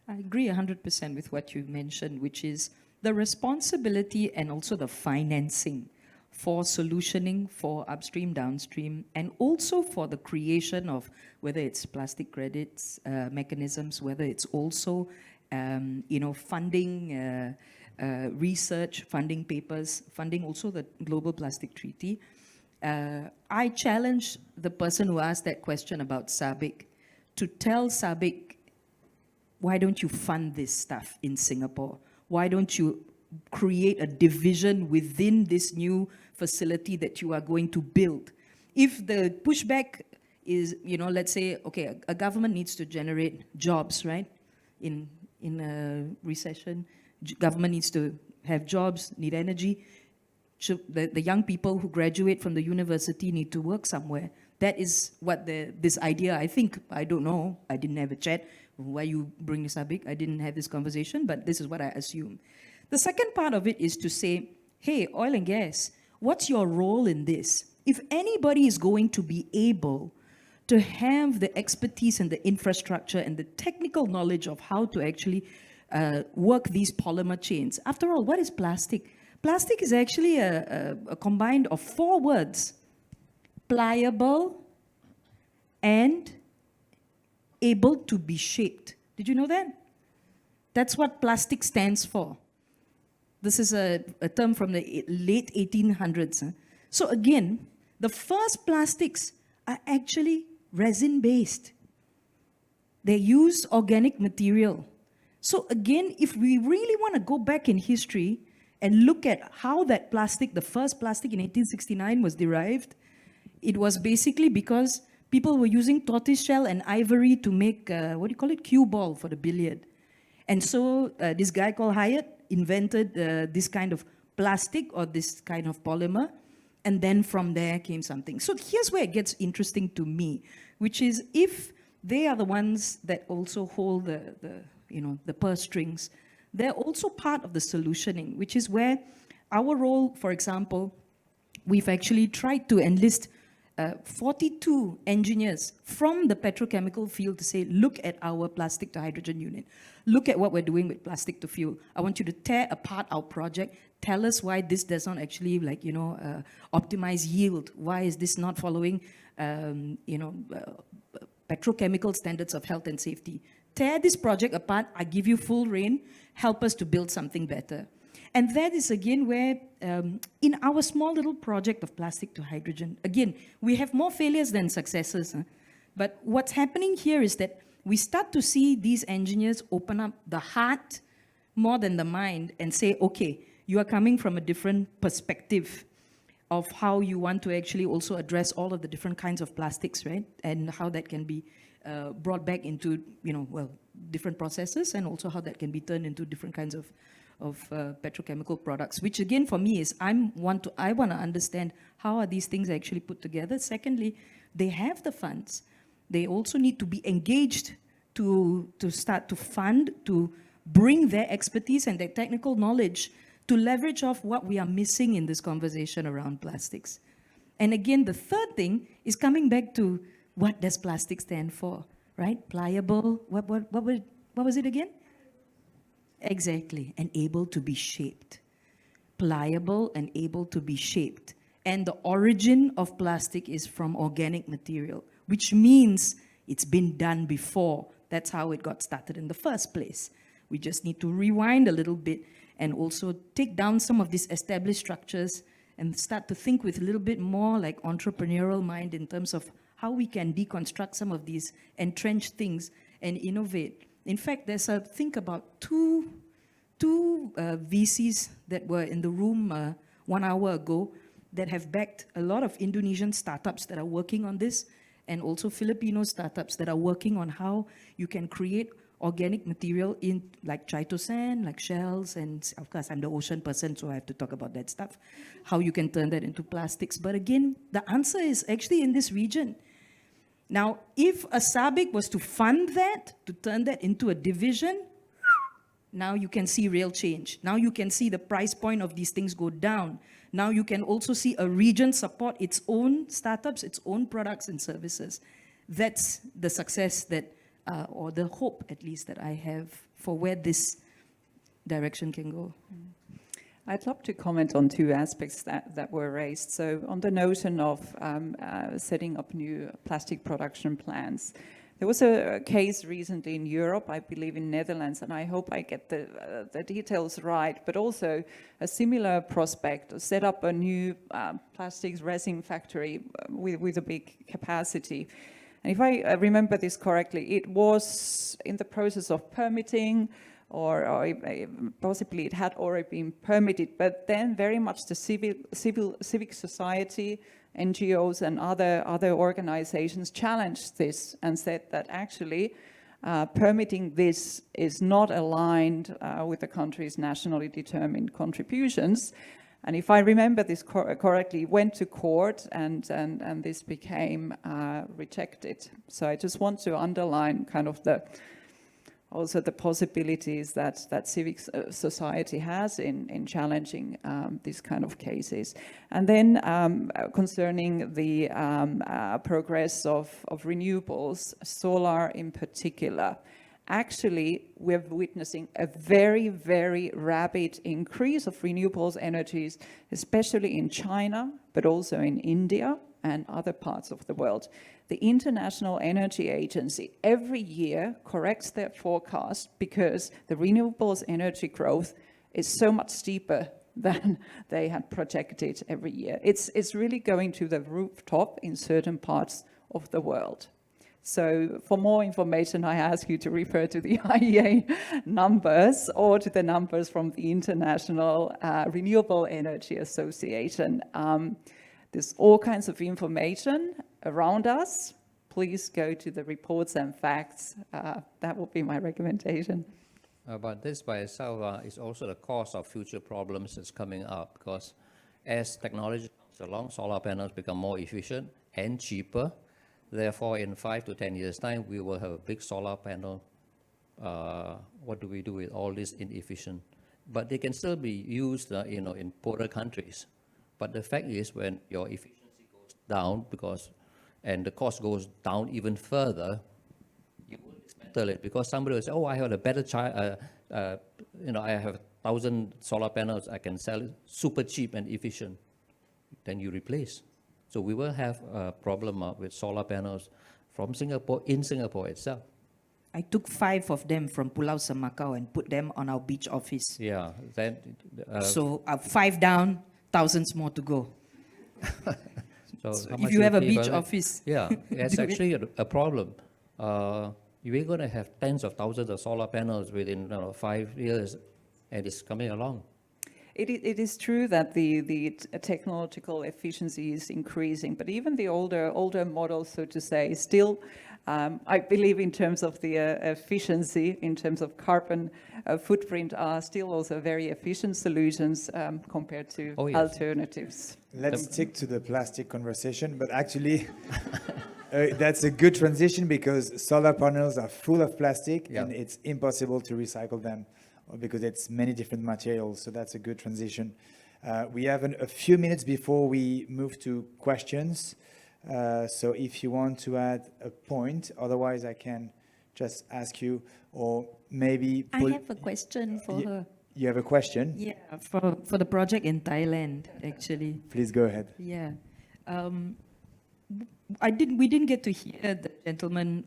S8: I agree 100% with what you mentioned, which is the responsibility and also the financing for solutioning for upstream, downstream, and also for the creation of whether it's plastic credits mechanisms, whether it's also, funding research, funding papers, funding also the Global Plastic Treaty. I challenge the person who asked that question about SABIC to tell SABIC, why don't you fund this stuff in Singapore? Why don't you create a division within this new facility that you are going to build? If the pushback is, let's say, okay, a government needs to generate jobs, right? In a recession, government needs to have jobs, need energy. The young people who graduate from the university need to work somewhere. That is what this idea, I think, I don't know, I didn't have a chat. Why you bring this up? I didn't have this conversation, but this is what I assume. The second part of it is to say, hey, oil and gas, what's your role in this? If anybody is going to be able to have the expertise and the infrastructure and the technical knowledge of how to actually work these polymer chains. After all, what is plastic? Plastic is actually a combined of 4 words: pliable and able to be shaped. Did you know that? That's what plastic stands for. This is a term from the late 1800s. So again, the first plastics are actually resin-based. They use organic material. So again, if we really want to go back in history and look at how that plastic, the first plastic in 1869 was derived, it was basically because people were using tortoiseshell and ivory to make, cue ball for the billiard. And so this guy called Hyatt invented this kind of plastic or this kind of polymer. And then from there came something. So here's where it gets interesting to me, which is if they are the ones that also hold the purse strings, they're also part of the solutioning, which is where our role, for example, we've actually tried to enlist 42 engineers from the petrochemical field to say, look at our plastic to hydrogen unit. Look at what we're doing with plastic to fuel. I want you to tear apart our project. Tell us why this does not actually optimize yield. Why is this not following petrochemical standards of health and safety? Tear this project apart. I give you full rein. Help us to build something better. And that is again where, in our small little project of plastic to hydrogen, again, we have more failures than successes. But what's happening here is that we start to see these engineers open up the heart more than the mind and say, okay, you are coming from a different perspective of how you want to actually also address all of the different kinds of plastics, right? And how that can be brought back into, different processes, and also how that can be turned into different kinds of petrochemical products, which again for me is I want to understand how are these things actually put together. Secondly, they have the funds. They also need to be engaged to start to fund, to bring their expertise and their technical knowledge to leverage off what we are missing in this conversation around plastics. And again, the third thing is coming back to what does plastic stand for, right? Pliable, what was it again? Exactly, and able to be shaped. Pliable and able to be shaped. And the origin of plastic is from organic material, which means it's been done before. That's how it got started in the first place. We just need to rewind a little bit and also take down some of these established structures and start to think with a little bit more like entrepreneurial mind in terms of how we can deconstruct some of these entrenched things and innovate. In fact, there's a think about two VCs that were in the room 1 hour ago that have backed a lot of Indonesian startups that are working on this, and also Filipino startups that are working on how you can create organic material in like chitosan, like shells, and of course I'm the ocean person, so I have to talk about that stuff, how you can turn that into plastics. But again, the answer is actually in this region. Now, if a SABIC was to fund that, to turn that into a division, now you can see real change. Now you can see the price point of these things go down. Now you can also see a region support its own startups, its own products and services. That's the success that, or the hope at least that I have for where this direction can go.
S9: I'd love to comment on two aspects that were raised. So on the notion of setting up new plastic production plants, there was a case recently in Europe, I believe in Netherlands, and I hope I get the details right, but also a similar prospect to set up a new plastics resin factory with a big capacity. And if I remember this correctly, it was in the process of permitting, or possibly it had already been permitted, but then very much the civic society, NGOs and other organizations challenged this and said that actually permitting this is not aligned with the country's nationally determined contributions. And if I remember this correctly, went to court and this became rejected. So I just want to underline kind of also the possibilities that civic society has in challenging these kind of cases. And then concerning the progress of renewables, solar in particular, actually we're witnessing a very, very rapid increase of renewables energies, especially in China, but also in India and other parts of the world. The International Energy Agency every year corrects their forecast because the renewables energy growth is so much steeper than they had projected every year. It's really going to the rooftop in certain parts of the world. So for more information, I ask you to refer to the IEA numbers or to the numbers from the International Renewable Energy Association. There's all kinds of information around us. Please go to the reports and facts. That would be my recommendation.
S7: But this by itself is also the cause of future problems that's coming up, because as technology comes along, solar panels become more efficient and cheaper. Therefore, in 5 to 10 years' time, we will have a big solar panel. What do we do with all this inefficient? But they can still be used, in poorer countries. But the fact is, when your efficiency goes down, and the cost goes down even further, you will dismantle it, because somebody will say, "Oh, I have a better I have 1,000 solar panels. I can sell it super cheap and efficient." Then you replace. So we will have a problem with solar panels from Singapore, in Singapore itself.
S8: I took 5 of them from Pulau Semakau and put them on our beach office.
S7: Yeah. Then,
S8: So 5 down, thousands more to go.
S7: so
S8: So
S7: how
S8: if
S7: much
S8: you have a
S7: pay
S8: beach
S7: for that?
S8: office,
S7: Yeah, it's
S8: do it.
S7: actually a problem. We're going to have tens of thousands of solar panels within 5 years, and it's coming along.
S9: It is true that the technological efficiency is increasing, but even the older models, so to say, still, I believe in terms of the efficiency, in terms of carbon footprint, are still also very efficient solutions compared to alternatives.
S1: Let's stick to the plastic conversation, but actually, that's a good transition because solar panels are full of plastic and it's impossible to recycle them because it's many different materials. So that's a good transition. We have a few minutes before we move to questions. So if you want to add a point, otherwise I can just ask you, or maybe...
S8: I have a question for her.
S1: You have a question?
S8: Yeah, for the project in Thailand, actually.
S1: Please go ahead.
S8: Yeah. We didn't get to hear the gentleman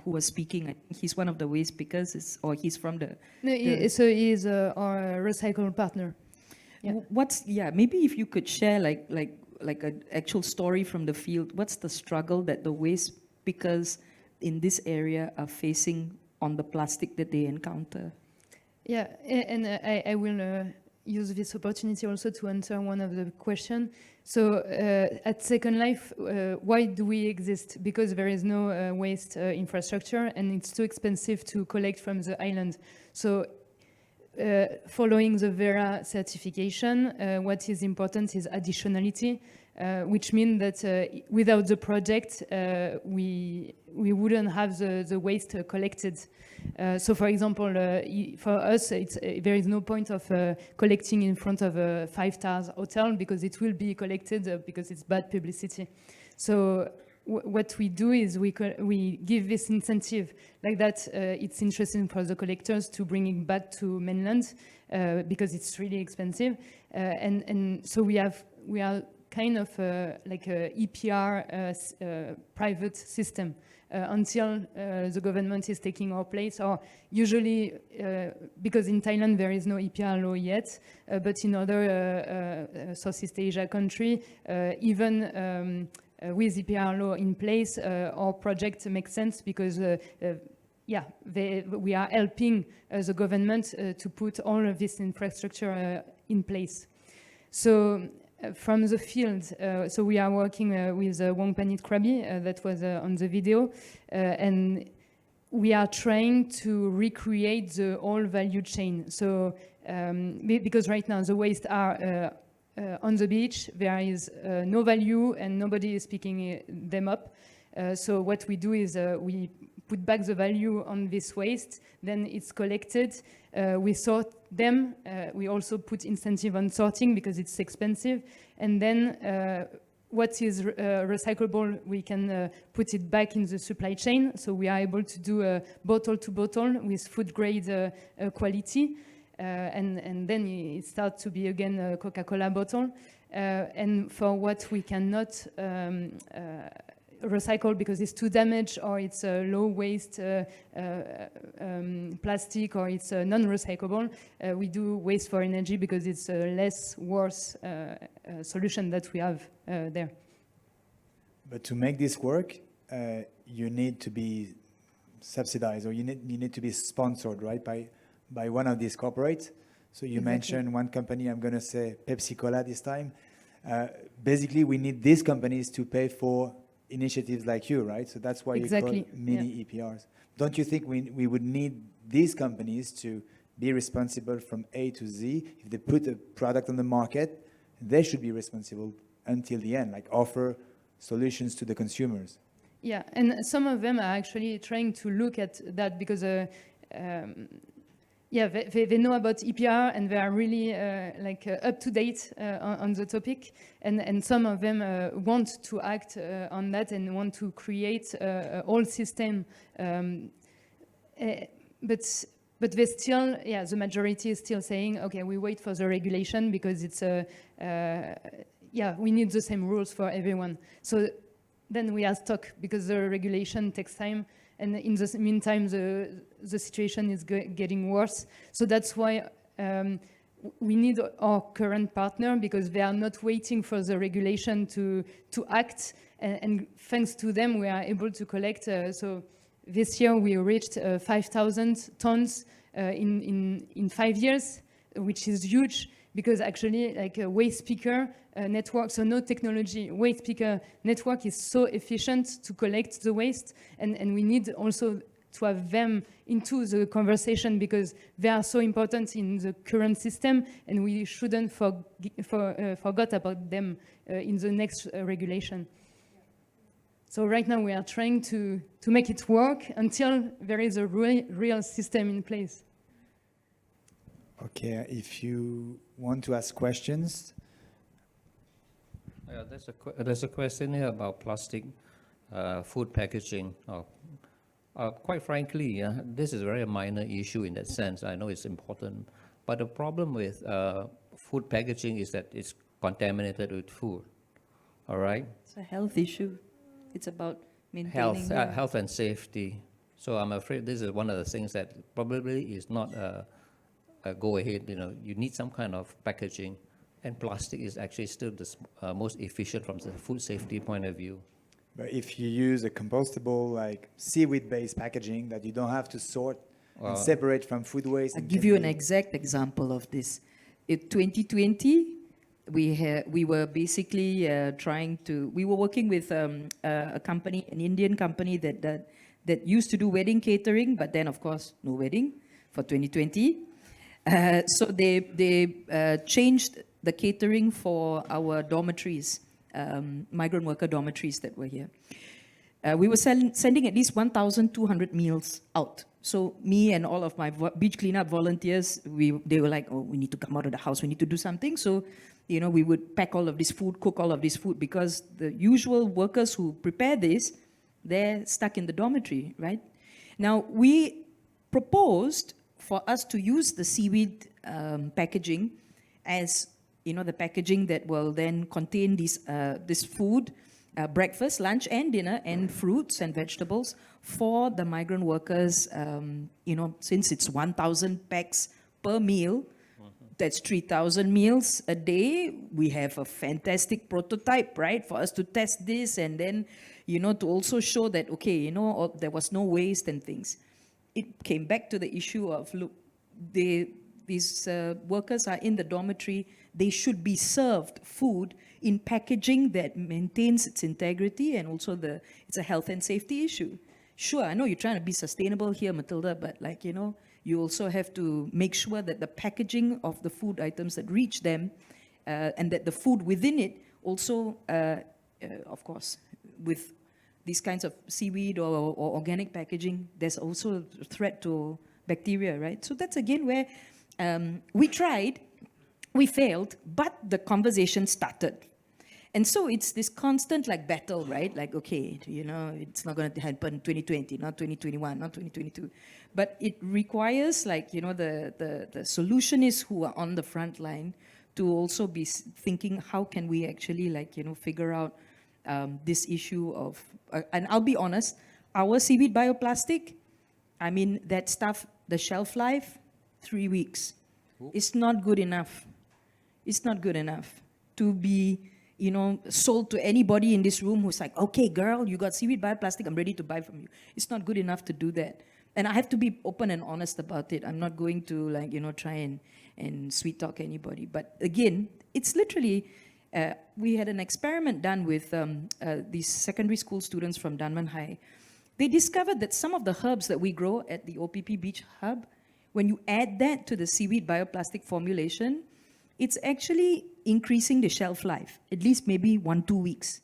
S8: who was speaking. I think he's one of the waste pickers, or he's from the...
S2: No, so he is our recycle partner. Yeah.
S8: Maybe if you could share like an actual story from the field. What's the struggle that the waste pickers in this area are facing on the plastic that they encounter?
S2: Yeah, and I will use this opportunity also to answer one of the questions. So at Second Life, why do we exist? Because there is no waste infrastructure and it's too expensive to collect from the island. So following the Vera certification, what is important is additionality, which means that without the project, we wouldn't have the waste collected. So, for example, for us, there is no point of collecting in front of a 5-star hotel because it will be collected because it's bad publicity. So what we do is we give this incentive like that. It's interesting for the collectors to bring it back to mainland because it's really expensive, and so we are kind of like a EPR private system until the government is taking our place, or usually because in Thailand there is no EPR law yet, but in other Southeast Asia country, even with EPR law in place, our project makes sense because we are helping the government to put all of this infrastructure in place. So from the field, so we are working with Wong Panit Krabi that was on the video, and we are trying to recreate the whole value chain. So because right now the waste are on the beach, there is no value and nobody is picking them up. So what we do is we put back the value on this waste, then it's collected, we sort them, we also put incentive on sorting because it's expensive, and then what is recyclable, we can put it back in the supply chain, so we are able to do bottle to bottle with food grade quality, and then it starts to be again a Coca-Cola bottle. And for what we cannot recycle because it's too damaged, or it's low waste plastic, or it's non-recyclable. We do waste for energy because it's a less worse solution that we have there.
S1: But to make this work, you need to be subsidized, or you need to be sponsored, right, by one of these corporates. So you mentioned one company, I'm going to say Pepsi Cola this time. Basically, we need these companies to pay for initiatives like you, right? So that's why you call mini EPRs. Don't you think we would need these companies to be responsible from A to Z? If they put a product on the market, they should be responsible until the end, like offer solutions to the consumers.
S2: Yeah, and some of them are actually trying to look at that because they know about EPR and they are really up to date on the topic, and some of them want to act on that and want to create a whole system, but they still, the majority is still saying, okay, we wait for the regulation because it's we need the same rules for everyone. So then we are stuck because the regulation takes time, and in the meantime, the situation is getting worse. So that's why we need our current partner, because they are not waiting for the regulation to act, and thanks to them, we are able to collect. So this year we reached 5,000 tons in 5 years, which is huge, because actually like a waste picker network, so no technology, waste picker network is so efficient to collect the waste, and we need also to have them into the conversation because they are so important in the current system, and we shouldn't forget about them in the next regulation. So right now we are trying to make it work until there is a real system in place.
S1: Okay, if you want to ask questions.
S7: There's a question here about plastic food packaging. Quite frankly, this is a very minor issue in that sense. I know it's important. But the problem with food packaging is that it's contaminated with food. All right?
S8: It's a health issue. It's about maintaining
S7: health and safety. So I'm afraid this is one of the things that probably is not a go ahead. You need some kind of packaging. And plastic is actually still the most efficient from the food safety point of view.
S1: But if you use a compostable, like seaweed-based packaging that you don't have to sort and separate from food waste.
S8: I'll give you an exact example of this. In 2020, we were basically we were working with a company, an Indian company that used to do wedding catering, but then of course no wedding for 2020. So they changed the catering for our dormitories, migrant worker dormitories that were here. We were sending at least 1,200 meals out. So me and all of my beach cleanup volunteers, they were like, oh, we need to come out of the house, we need to do something. So, we would pack all of this food, cook all of this food, because the usual workers who prepare this, they're stuck in the dormitory, right? Now, we proposed for us to use the seaweed packaging as the packaging that will then contain this food, breakfast, lunch, and dinner, and fruits and vegetables for the migrant workers. Since it's 1,000 packs per meal, that's 3,000 meals a day. We have a fantastic prototype, right, for us to test this, and then to also show that there was no waste and things. It came back to the issue of, look, these workers are in the dormitory. They should be served food in packaging that maintains its integrity, and also it's a health and safety issue. Sure, I know you're trying to be sustainable here, Mathilda, but you also have to make sure that the packaging of the food items that reach them, and that the food within it also, of course, with these kinds of seaweed or organic packaging, there's also a threat to bacteria, right? So that's again where we tried, we failed, but the conversation started. And so it's this constant battle, right? Okay, it's not going to happen in 2020, not 2021, not 2022. But it requires the solutionists who are on the front line to also be thinking, how can we actually figure out this issue of, and I'll be honest, our seaweed bioplastic, I mean, that stuff, the shelf life, 3 weeks. It's not good enough. It's not good enough to be, you know, sold to anybody in this room who's like, okay, girl, you got seaweed bioplastic, I'm ready to buy from you. It's not good enough to do that. And I have to be open and honest about it. I'm not going to, like, you know, try and sweet talk anybody. But again, it's literally, we had an experiment done with these secondary school students from Dunman High. They discovered that some of the herbs that we grow at the OPP Beach Hub, when you add that to the seaweed bioplastic formulation, it's actually increasing the shelf life, at least maybe 1-2 weeks.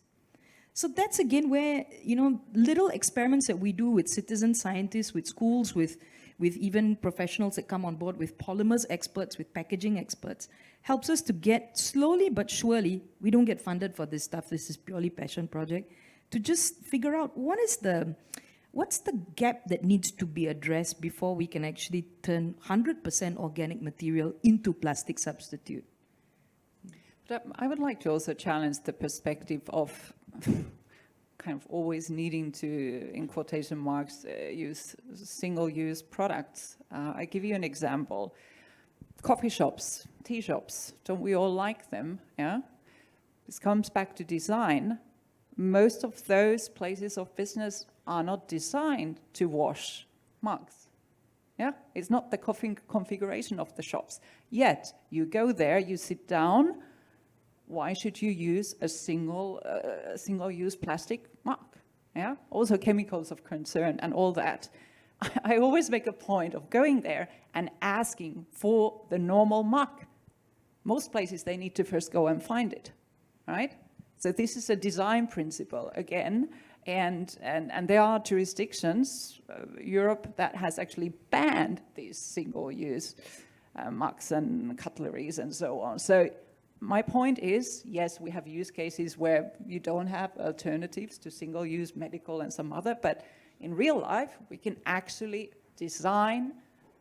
S8: So that's again where, you know, little experiments that we do with citizen scientists, with schools, with even professionals that come on board, with polymers experts, with packaging experts, helps us to get slowly but surely, we don't get funded for this stuff, this is purely passion project, to just figure out what's the gap that needs to be addressed before we can actually turn 100% organic material into plastic substitute.
S9: But I would like to also challenge the perspective of kind of always needing to, in quotation marks, use single-use products. I give you an example. Coffee shops, tea shops, don't we all like them? Yeah. This comes back to design. Most of those places of business are not designed to wash mugs. Yeah, it's not the configuration of the shops. Yet you go there, you sit down. Why should you use a single-use plastic mug? Yeah, also chemicals of concern and all that. I always make a point of going there and asking for the normal mug. Most places they need to first go and find it, right? So this is a design principle again, and there are jurisdictions, Europe, that has actually banned these single-use mugs and cutleries and so on. So my point is, yes, we have use cases where you don't have alternatives to single-use medical and some other, but in real life, we can actually design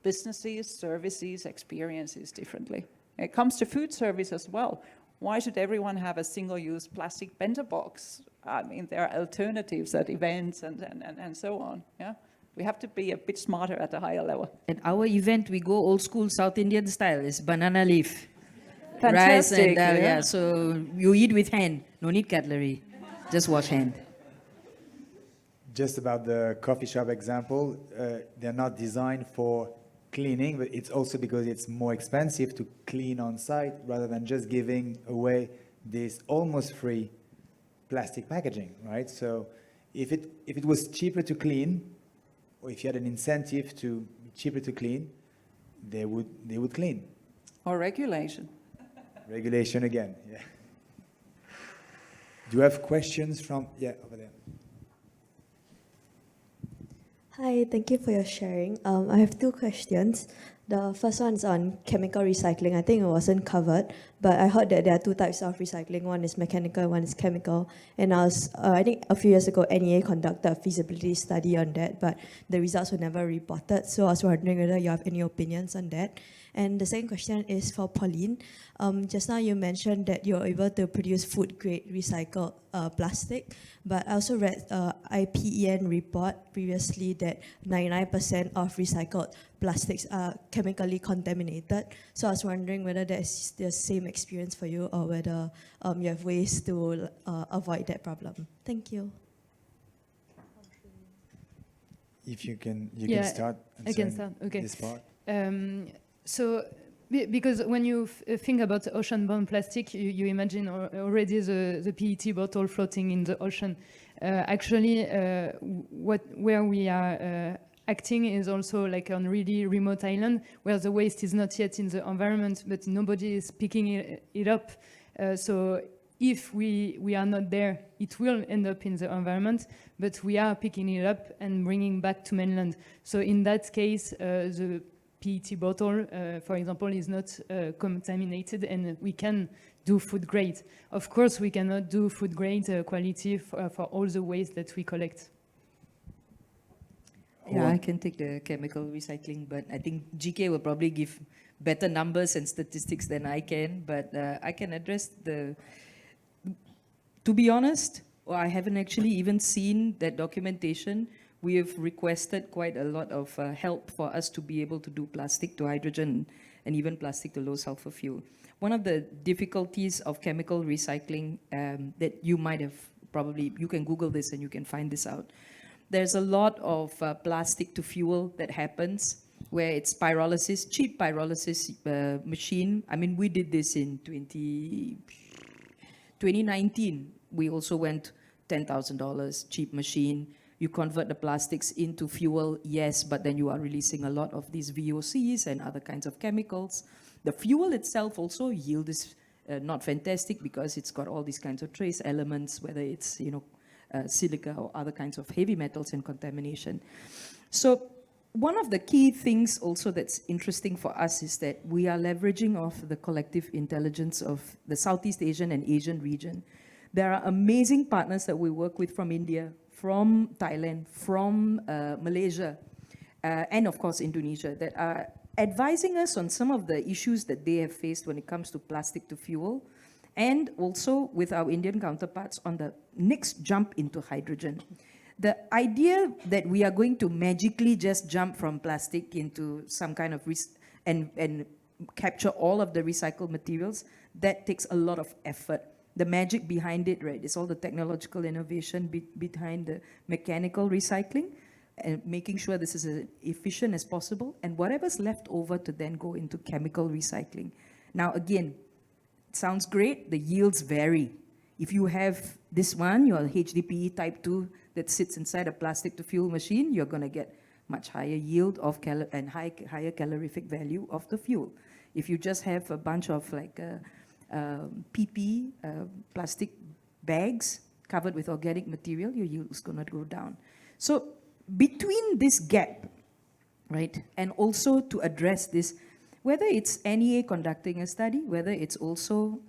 S9: businesses, services, experiences differently. It comes to food service as well. Why should everyone have a single-use plastic bento box? I mean, there are alternatives at events and so on. Yeah, we have to be a bit smarter at a higher level.
S8: At our event, we go old school South Indian style. It's banana leaf,
S9: Fantastic,
S8: rice, and yeah. So you eat with hand. No need cutlery. Just wash hand.
S1: Just about the coffee shop example, they're not designed for cleaning, but it's also because it's more expensive to clean on site rather than just giving away this almost free plastic packaging, right? So if it was cheaper to clean, or if you had an incentive to cheaper to clean, they would clean.
S9: Or regulation.
S1: Regulation again, yeah. Do you have questions from, yeah, over there?
S10: Hi, thank you for your sharing. I have 2 questions. The first one is on chemical recycling. I think it wasn't covered, but I heard that there are 2 types of recycling. One is mechanical, one is chemical. And I think a few years ago, NEA conducted a feasibility study on that, but the results were never reported. So I was wondering whether you have any opinions on that. And the second question is for Pauline. Just now you mentioned that you're able to produce food-grade recycled plastic, but I also read IPEN report previously that 99% of recycled plastics are chemically contaminated. So I was wondering whether that's the same experience for you or whether you have ways to avoid that problem. Thank you.
S1: If you can start.
S2: I can start. Okay.
S1: This part.
S2: So, because when you think about ocean-bound plastic, you imagine already the PET bottle floating in the ocean. Actually, where we are acting is also like on really remote island where the waste is not yet in the environment, but nobody is picking it up. So if we are not there, it will end up in the environment, but we are picking it up and bringing back to mainland. So in that case, the PET bottle, for example, is not contaminated, and we can do food grade. Of course, we cannot do food grade quality for all the waste that we collect.
S8: Yeah, I can take the chemical recycling, but I think GK will probably give better numbers and statistics than I can, but I can address to be honest, or I haven't actually even seen that documentation. We have requested quite a lot of help for us to be able to do plastic to hydrogen and even plastic to low sulfur fuel. One of the difficulties of chemical recycling that you might have probably, you can Google this and you can find this out. There's a lot of plastic to fuel that happens where it's pyrolysis, cheap pyrolysis machine. I mean, we did this in 2019. We also went $10,000, cheap machine. You convert the plastics into fuel, yes, but then you are releasing a lot of these VOCs and other kinds of chemicals. The fuel itself also, yield is not fantastic because it's got all these kinds of trace elements, whether it's, you know, silica or other kinds of heavy metals and contamination. So one of the key things also that's interesting for us is that we are leveraging off the collective intelligence of the Southeast Asian and Asian region. There are amazing partners that we work with from India, from Thailand, from Malaysia, and of course Indonesia, that are advising us on some of the issues that they have faced when it comes to plastic to fuel, and also with our Indian counterparts on the next jump into hydrogen. The idea that we are going to magically just jump from plastic into some kind of and capture all of the recycled materials, that takes a lot of effort. The magic behind it, right, is all the technological innovation behind the mechanical recycling and making sure this is as efficient as possible, and whatever's left over to then go into chemical recycling. Now, again, it sounds great, the yields vary. If you have this one, your HDPE type 2 that sits inside a plastic to fuel machine, you're going to get much higher yield of and higher calorific value of the fuel. If you just have a bunch of like PP, plastic bags covered with organic material, your yield is going to go down. So between this gap, right, and also to address this, whether it's NEA conducting a study, whether it's also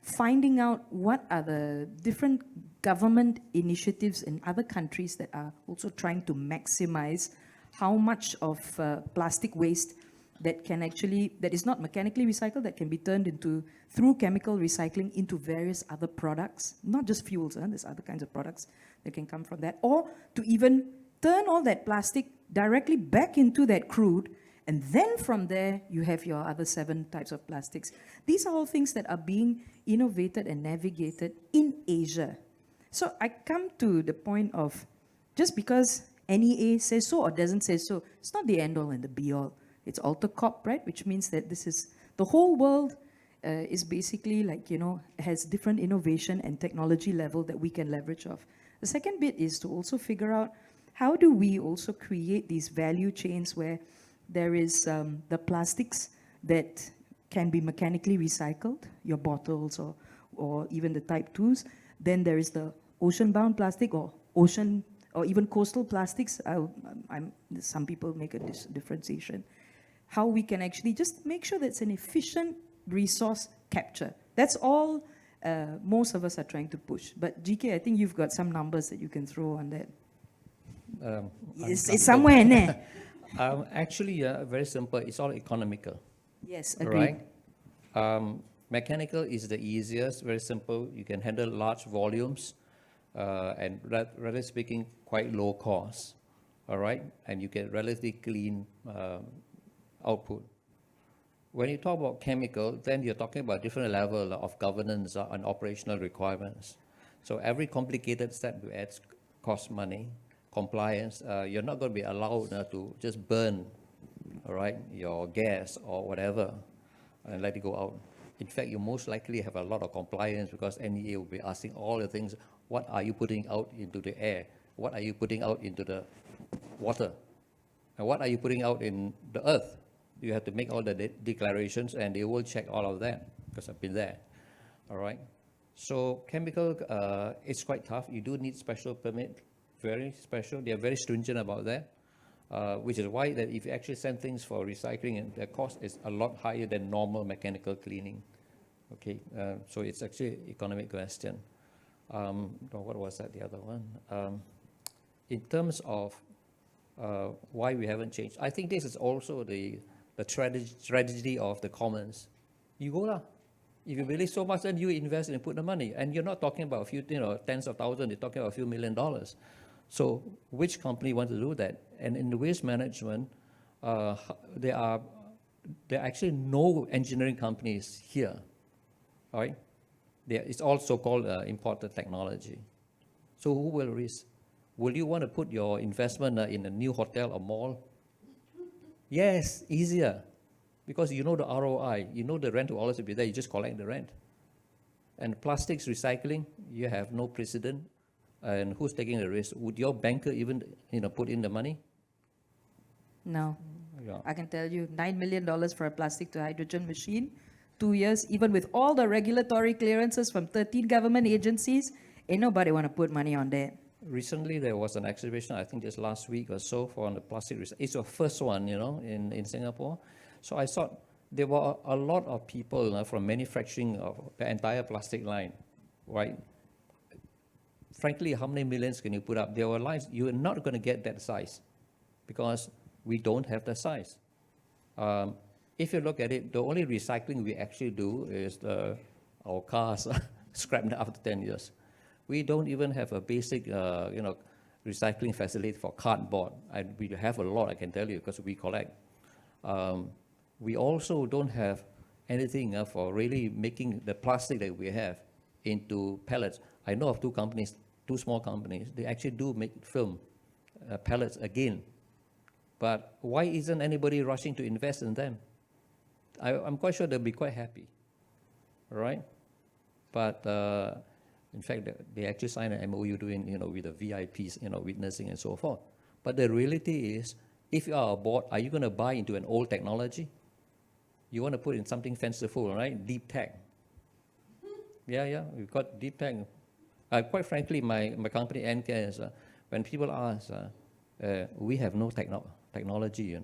S8: finding out what are the different government initiatives in other countries that are also trying to maximize how much of plastic waste that can actually, that is not mechanically recycled, that can be turned into, through chemical recycling, into various other products, not just fuels, there's other kinds of products that can come from that, or to even turn all that plastic directly back into that crude, and then from there, you have your other 7 types of plastics. These are all things that are being innovated and navigated in Asia. So I come to the point of, just because NEA says so or doesn't say so, it's not the end all and the be all. It's AlterCOP, right? Which means that this is, the whole world is basically like, you know, has different innovation and technology level that we can leverage off. The second bit is to also figure out how do we also create these value chains where there is the plastics that can be mechanically recycled, your bottles or even the type 2s. Then there is the ocean-bound plastic or ocean or even coastal plastics. Some people make a differentiation. How we can actually just make sure that it's an efficient resource capture. That's all most of us are trying to push. But GK, I think you've got some numbers that you can throw on that. It's somewhere in there.
S7: Actually, very simple. It's all economical.
S8: Yes, agreed.
S7: Right? Mechanical is the easiest, very simple. You can handle large volumes and relatively speaking, quite low cost. All right? And you get relatively clean output. When you talk about chemical, then you're talking about different level of governance and operational requirements. So every complicated step you add costs money. Compliance, you're not going to be allowed to just burn, all right, your gas or whatever and let it go out. In fact, you most likely have a lot of compliance because NEA will be asking all the things, what are you putting out into the air? What are you putting out into the water? And what are you putting out in the earth? You have to make all the declarations and they will check all of that because I've been there, all right? So chemical, it's quite tough. You do need special permit. Very special. They are very stringent about that, which is why that if you actually send things for recycling, and the cost is a lot higher than normal mechanical cleaning. Okay, so it's actually an economic question. What was that, the other one? In terms of why we haven't changed, I think this is also the tragedy of the commons. You go lah. If you believe so much, then you invest and put the money. And you're not talking about a few, tens of thousands, you're talking about a few $1 million. So which company wants to do that? And in the waste management, there are actually no engineering companies here, all right? It's all so-called imported technology. So who will risk? Will you want to put your investment in a new hotel or mall? Yes, easier. Because you know the ROI, you know the rent will always be there, you just collect the rent. And plastics recycling, you have no precedent. And who's taking the risk? Would your banker even put in the money?
S8: No.
S7: Yeah.
S8: I can tell you, $9 million for a plastic to hydrogen machine, 2 years, even with all the regulatory clearances from 13 government agencies, ain't nobody want to put money on that.
S7: Recently, there was an exhibition, I think just last week or so, for the plastic. It's the first one, in Singapore. So I thought there were a lot of people from manufacturing of the entire plastic line, right? Frankly, how many millions can you put up? There were lines, you're not going to get that size because we don't have the size. If you look at it, the only recycling we actually do is our cars scrapped after 10 years. We don't even have a basic, recycling facility for cardboard. We have a lot, I can tell you, because we collect. We also don't have anything for really making the plastic that we have into pellets. I know of two small companies, they actually do make film pellets again. But why isn't anybody rushing to invest in them? I'm quite sure they'll be quite happy, all right? But in fact, they actually signed an MOU doing, with the VIPs, witnessing and so forth. But the reality is, if you are a board, are you going to buy into an old technology? You want to put in something fanciful, right? Deep tech. Yeah, we've got deep tech. Quite frankly, my company, Envcares, when people ask, we have no technology,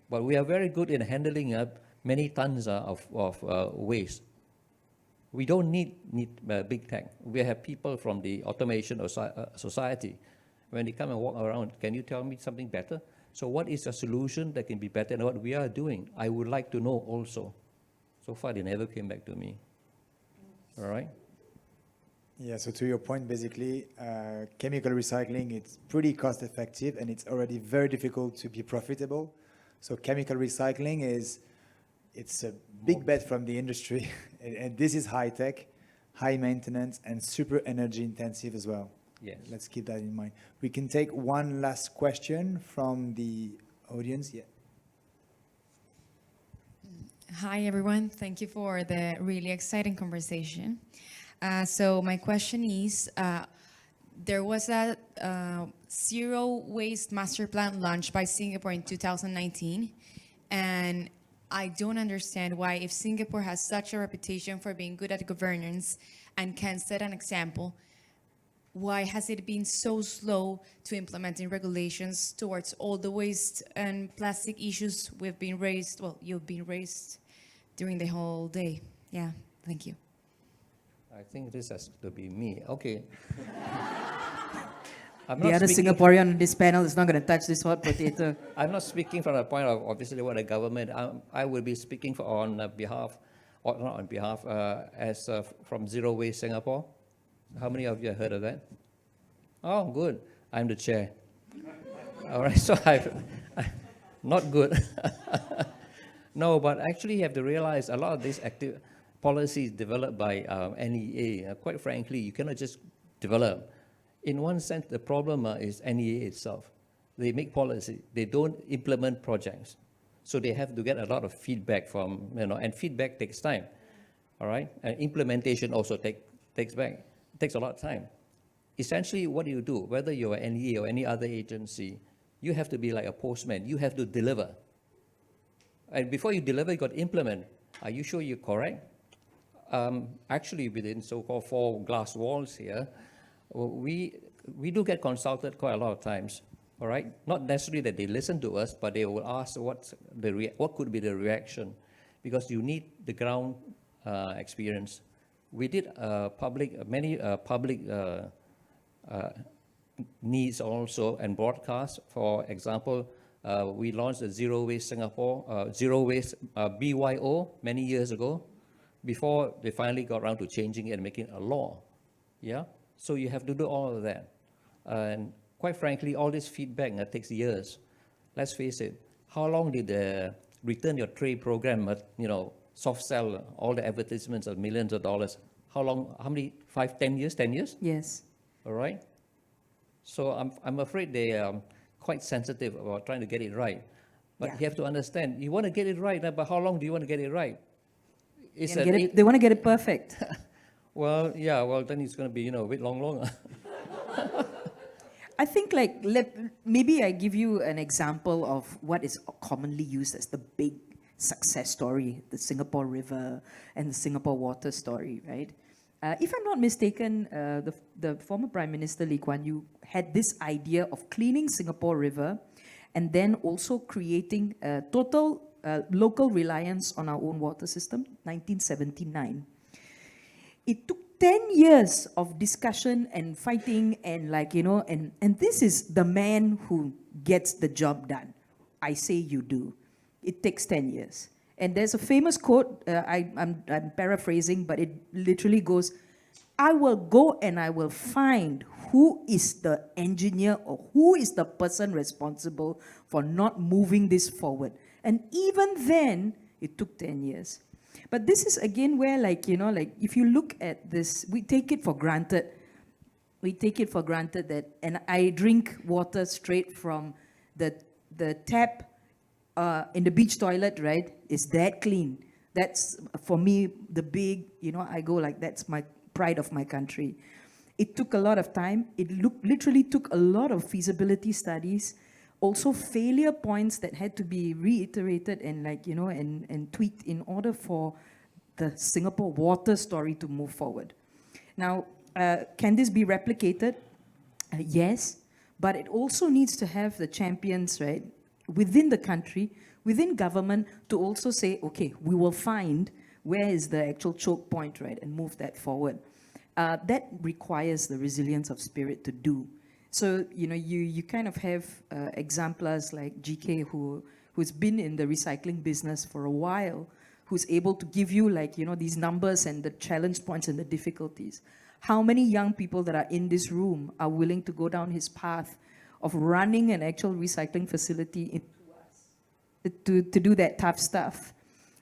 S7: But we are very good in handling many tons of waste. We don't need big tech. We have people from the automation society. When they come and walk around, can you tell me something better? So what is a solution that can be better than what we are doing? I would like to know also. So far, they never came back to me. All right?
S1: Yeah, so to your point, basically, chemical recycling, it's pretty cost effective and it's already very difficult to be profitable. So chemical recycling it's a big bet from the industry. And this is high tech, high maintenance, and super energy intensive as well.
S7: Yes.
S1: Let's keep that in mind. We can take one last question from the audience. Yeah.
S11: Hi, everyone. Thank you for the really exciting conversation. So my question is, there was a zero waste master plan launched by Singapore in 2019, and I don't understand why, if Singapore has such a reputation for being good at governance and can set an example, why has it been so slow to implementing regulations towards all the waste and plastic issues you've been raised during the whole day? Yeah, thank you.
S7: I think this has to be me. Okay.
S8: The other Singaporean on this panel is not going to touch this hot potato.
S7: I'm not speaking from the point of obviously what the government. I will be speaking on behalf, or not on behalf, from Zero Waste Singapore. How many of you have heard of that? Oh, good. I'm the chair. All right, so not good. No, but actually you have to realize a lot of these active policies developed by NEA, quite frankly, you cannot just develop. In one sense, the problem is NEA itself. They make policy. They don't implement projects. So they have to get a lot of feedback from, and feedback takes time, all right? And implementation also takes a lot of time. Essentially, what do you do? Whether you're NEA or any other agency, you have to be like a postman. You have to deliver. And before you deliver, you got to implement. Are you sure you're correct? Actually, within so-called 4 glass walls here, we do get consulted quite a lot of times, all right? Not necessarily that they listen to us, but they will ask what could be the reaction, because you need the ground experience. We did many public needs also and broadcast. For example, we launched the Zero Waste Singapore, Zero Waste BYO many years ago. before they finally got around to changing it and making it a law. Yeah? So you have to do all of that. And quite frankly, all this feedback takes years. Let's face it, how long did the Return Your Tray program, soft sell all the advertisements of millions of dollars? How long, how many, 5, 10 years, 10 years?
S8: Yes.
S7: All right? So I'm afraid they are quite sensitive about trying to get it right. But you have to understand, you want to get it right, but how long do you want to get it right?
S8: They want to get it perfect.
S7: Well, yeah, well, then it's going to be, a bit long.
S8: I think maybe I give you an example of what is commonly used as the big success story, the Singapore River and the Singapore water story, right? If I'm not mistaken, the former Prime Minister Lee Kuan Yew had this idea of cleaning Singapore River and then also creating a total local reliance on our own water system, 1979. It took 10 years of discussion and fighting and and this is the man who gets the job done. I say you do. It takes 10 years. And there's a famous quote, I'm paraphrasing, but it literally goes, I will go and I will find who is the engineer or who is the person responsible for not moving this forward. And even then, it took 10 years. But this is again where if you look at this, we take it for granted. We take it for granted that, and I drink water straight from the tap in the beach toilet, right? Is that clean? That's, for me, the big, I go that's my pride of my country. It took a lot of time. It literally took a lot of feasibility studies, also failure points that had to be reiterated and and tweaked in order for the Singapore water story to move forward. Now, can this be replicated? Yes, but it also needs to have the champions, right, within the country, within government, to also say, okay, we will find where is the actual choke point, right, and move that forward. That requires the resilience of spirit to do. So, you kind of have exemplars like GK who's been in the recycling business for a while, who's able to give you these numbers and the challenge points and the difficulties. How many young people that are in this room are willing to go down his path of running an actual recycling facility to do that tough stuff?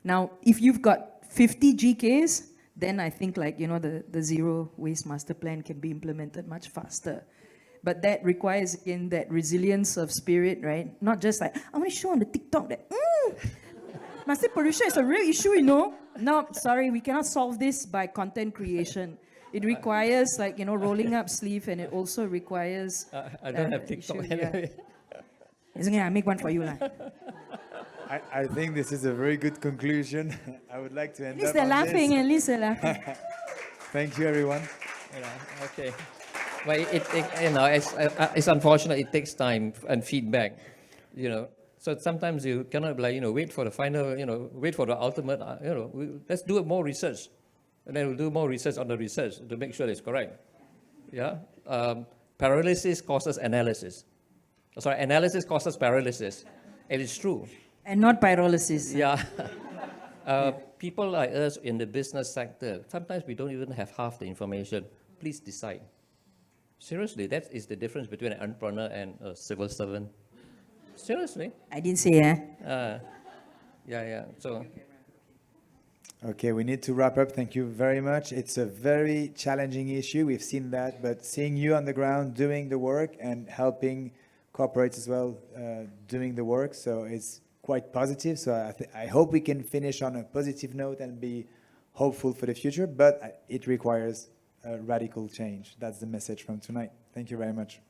S8: Now, if you've got 50 GKs, then I think the zero waste master plan can be implemented much faster. But that requires, again, that resilience of spirit, right? Not just I want to show on the TikTok that, plastic pollution is a real issue, No, sorry, we cannot solve this by content creation. It requires, rolling up sleeve, and it also requires...
S7: I don't have TikTok anyway.
S8: It's okay, I make one for you.
S1: I think this is a very good conclusion. I would like to end
S8: At least
S1: up
S8: they're
S1: on
S8: laughing,
S1: this.
S8: at least they're laughing.
S1: Thank you, everyone.
S7: Okay. But it's unfortunate. It takes time and feedback, So sometimes you cannot wait for the final, wait for the ultimate. Let's do more research, and then we'll do more research on the research to make sure it's correct. Yeah. Paralysis causes analysis. Sorry, analysis causes paralysis. It is true.
S8: And not pyrolysis.
S7: Yeah. People like us in the business sector, sometimes we don't even have half the information. Please decide. Seriously, that is the difference between an entrepreneur and a civil servant. Seriously.
S8: I didn't say,
S7: Yeah. So.
S1: Okay, we need to wrap up. Thank you very much. It's a very challenging issue. We've seen that, but seeing you on the ground doing the work and helping corporates as well doing the work, so it's quite positive. So I hope we can finish on a positive note and be hopeful for the future, but it requires a radical change. That's the message from tonight. Thank you very much.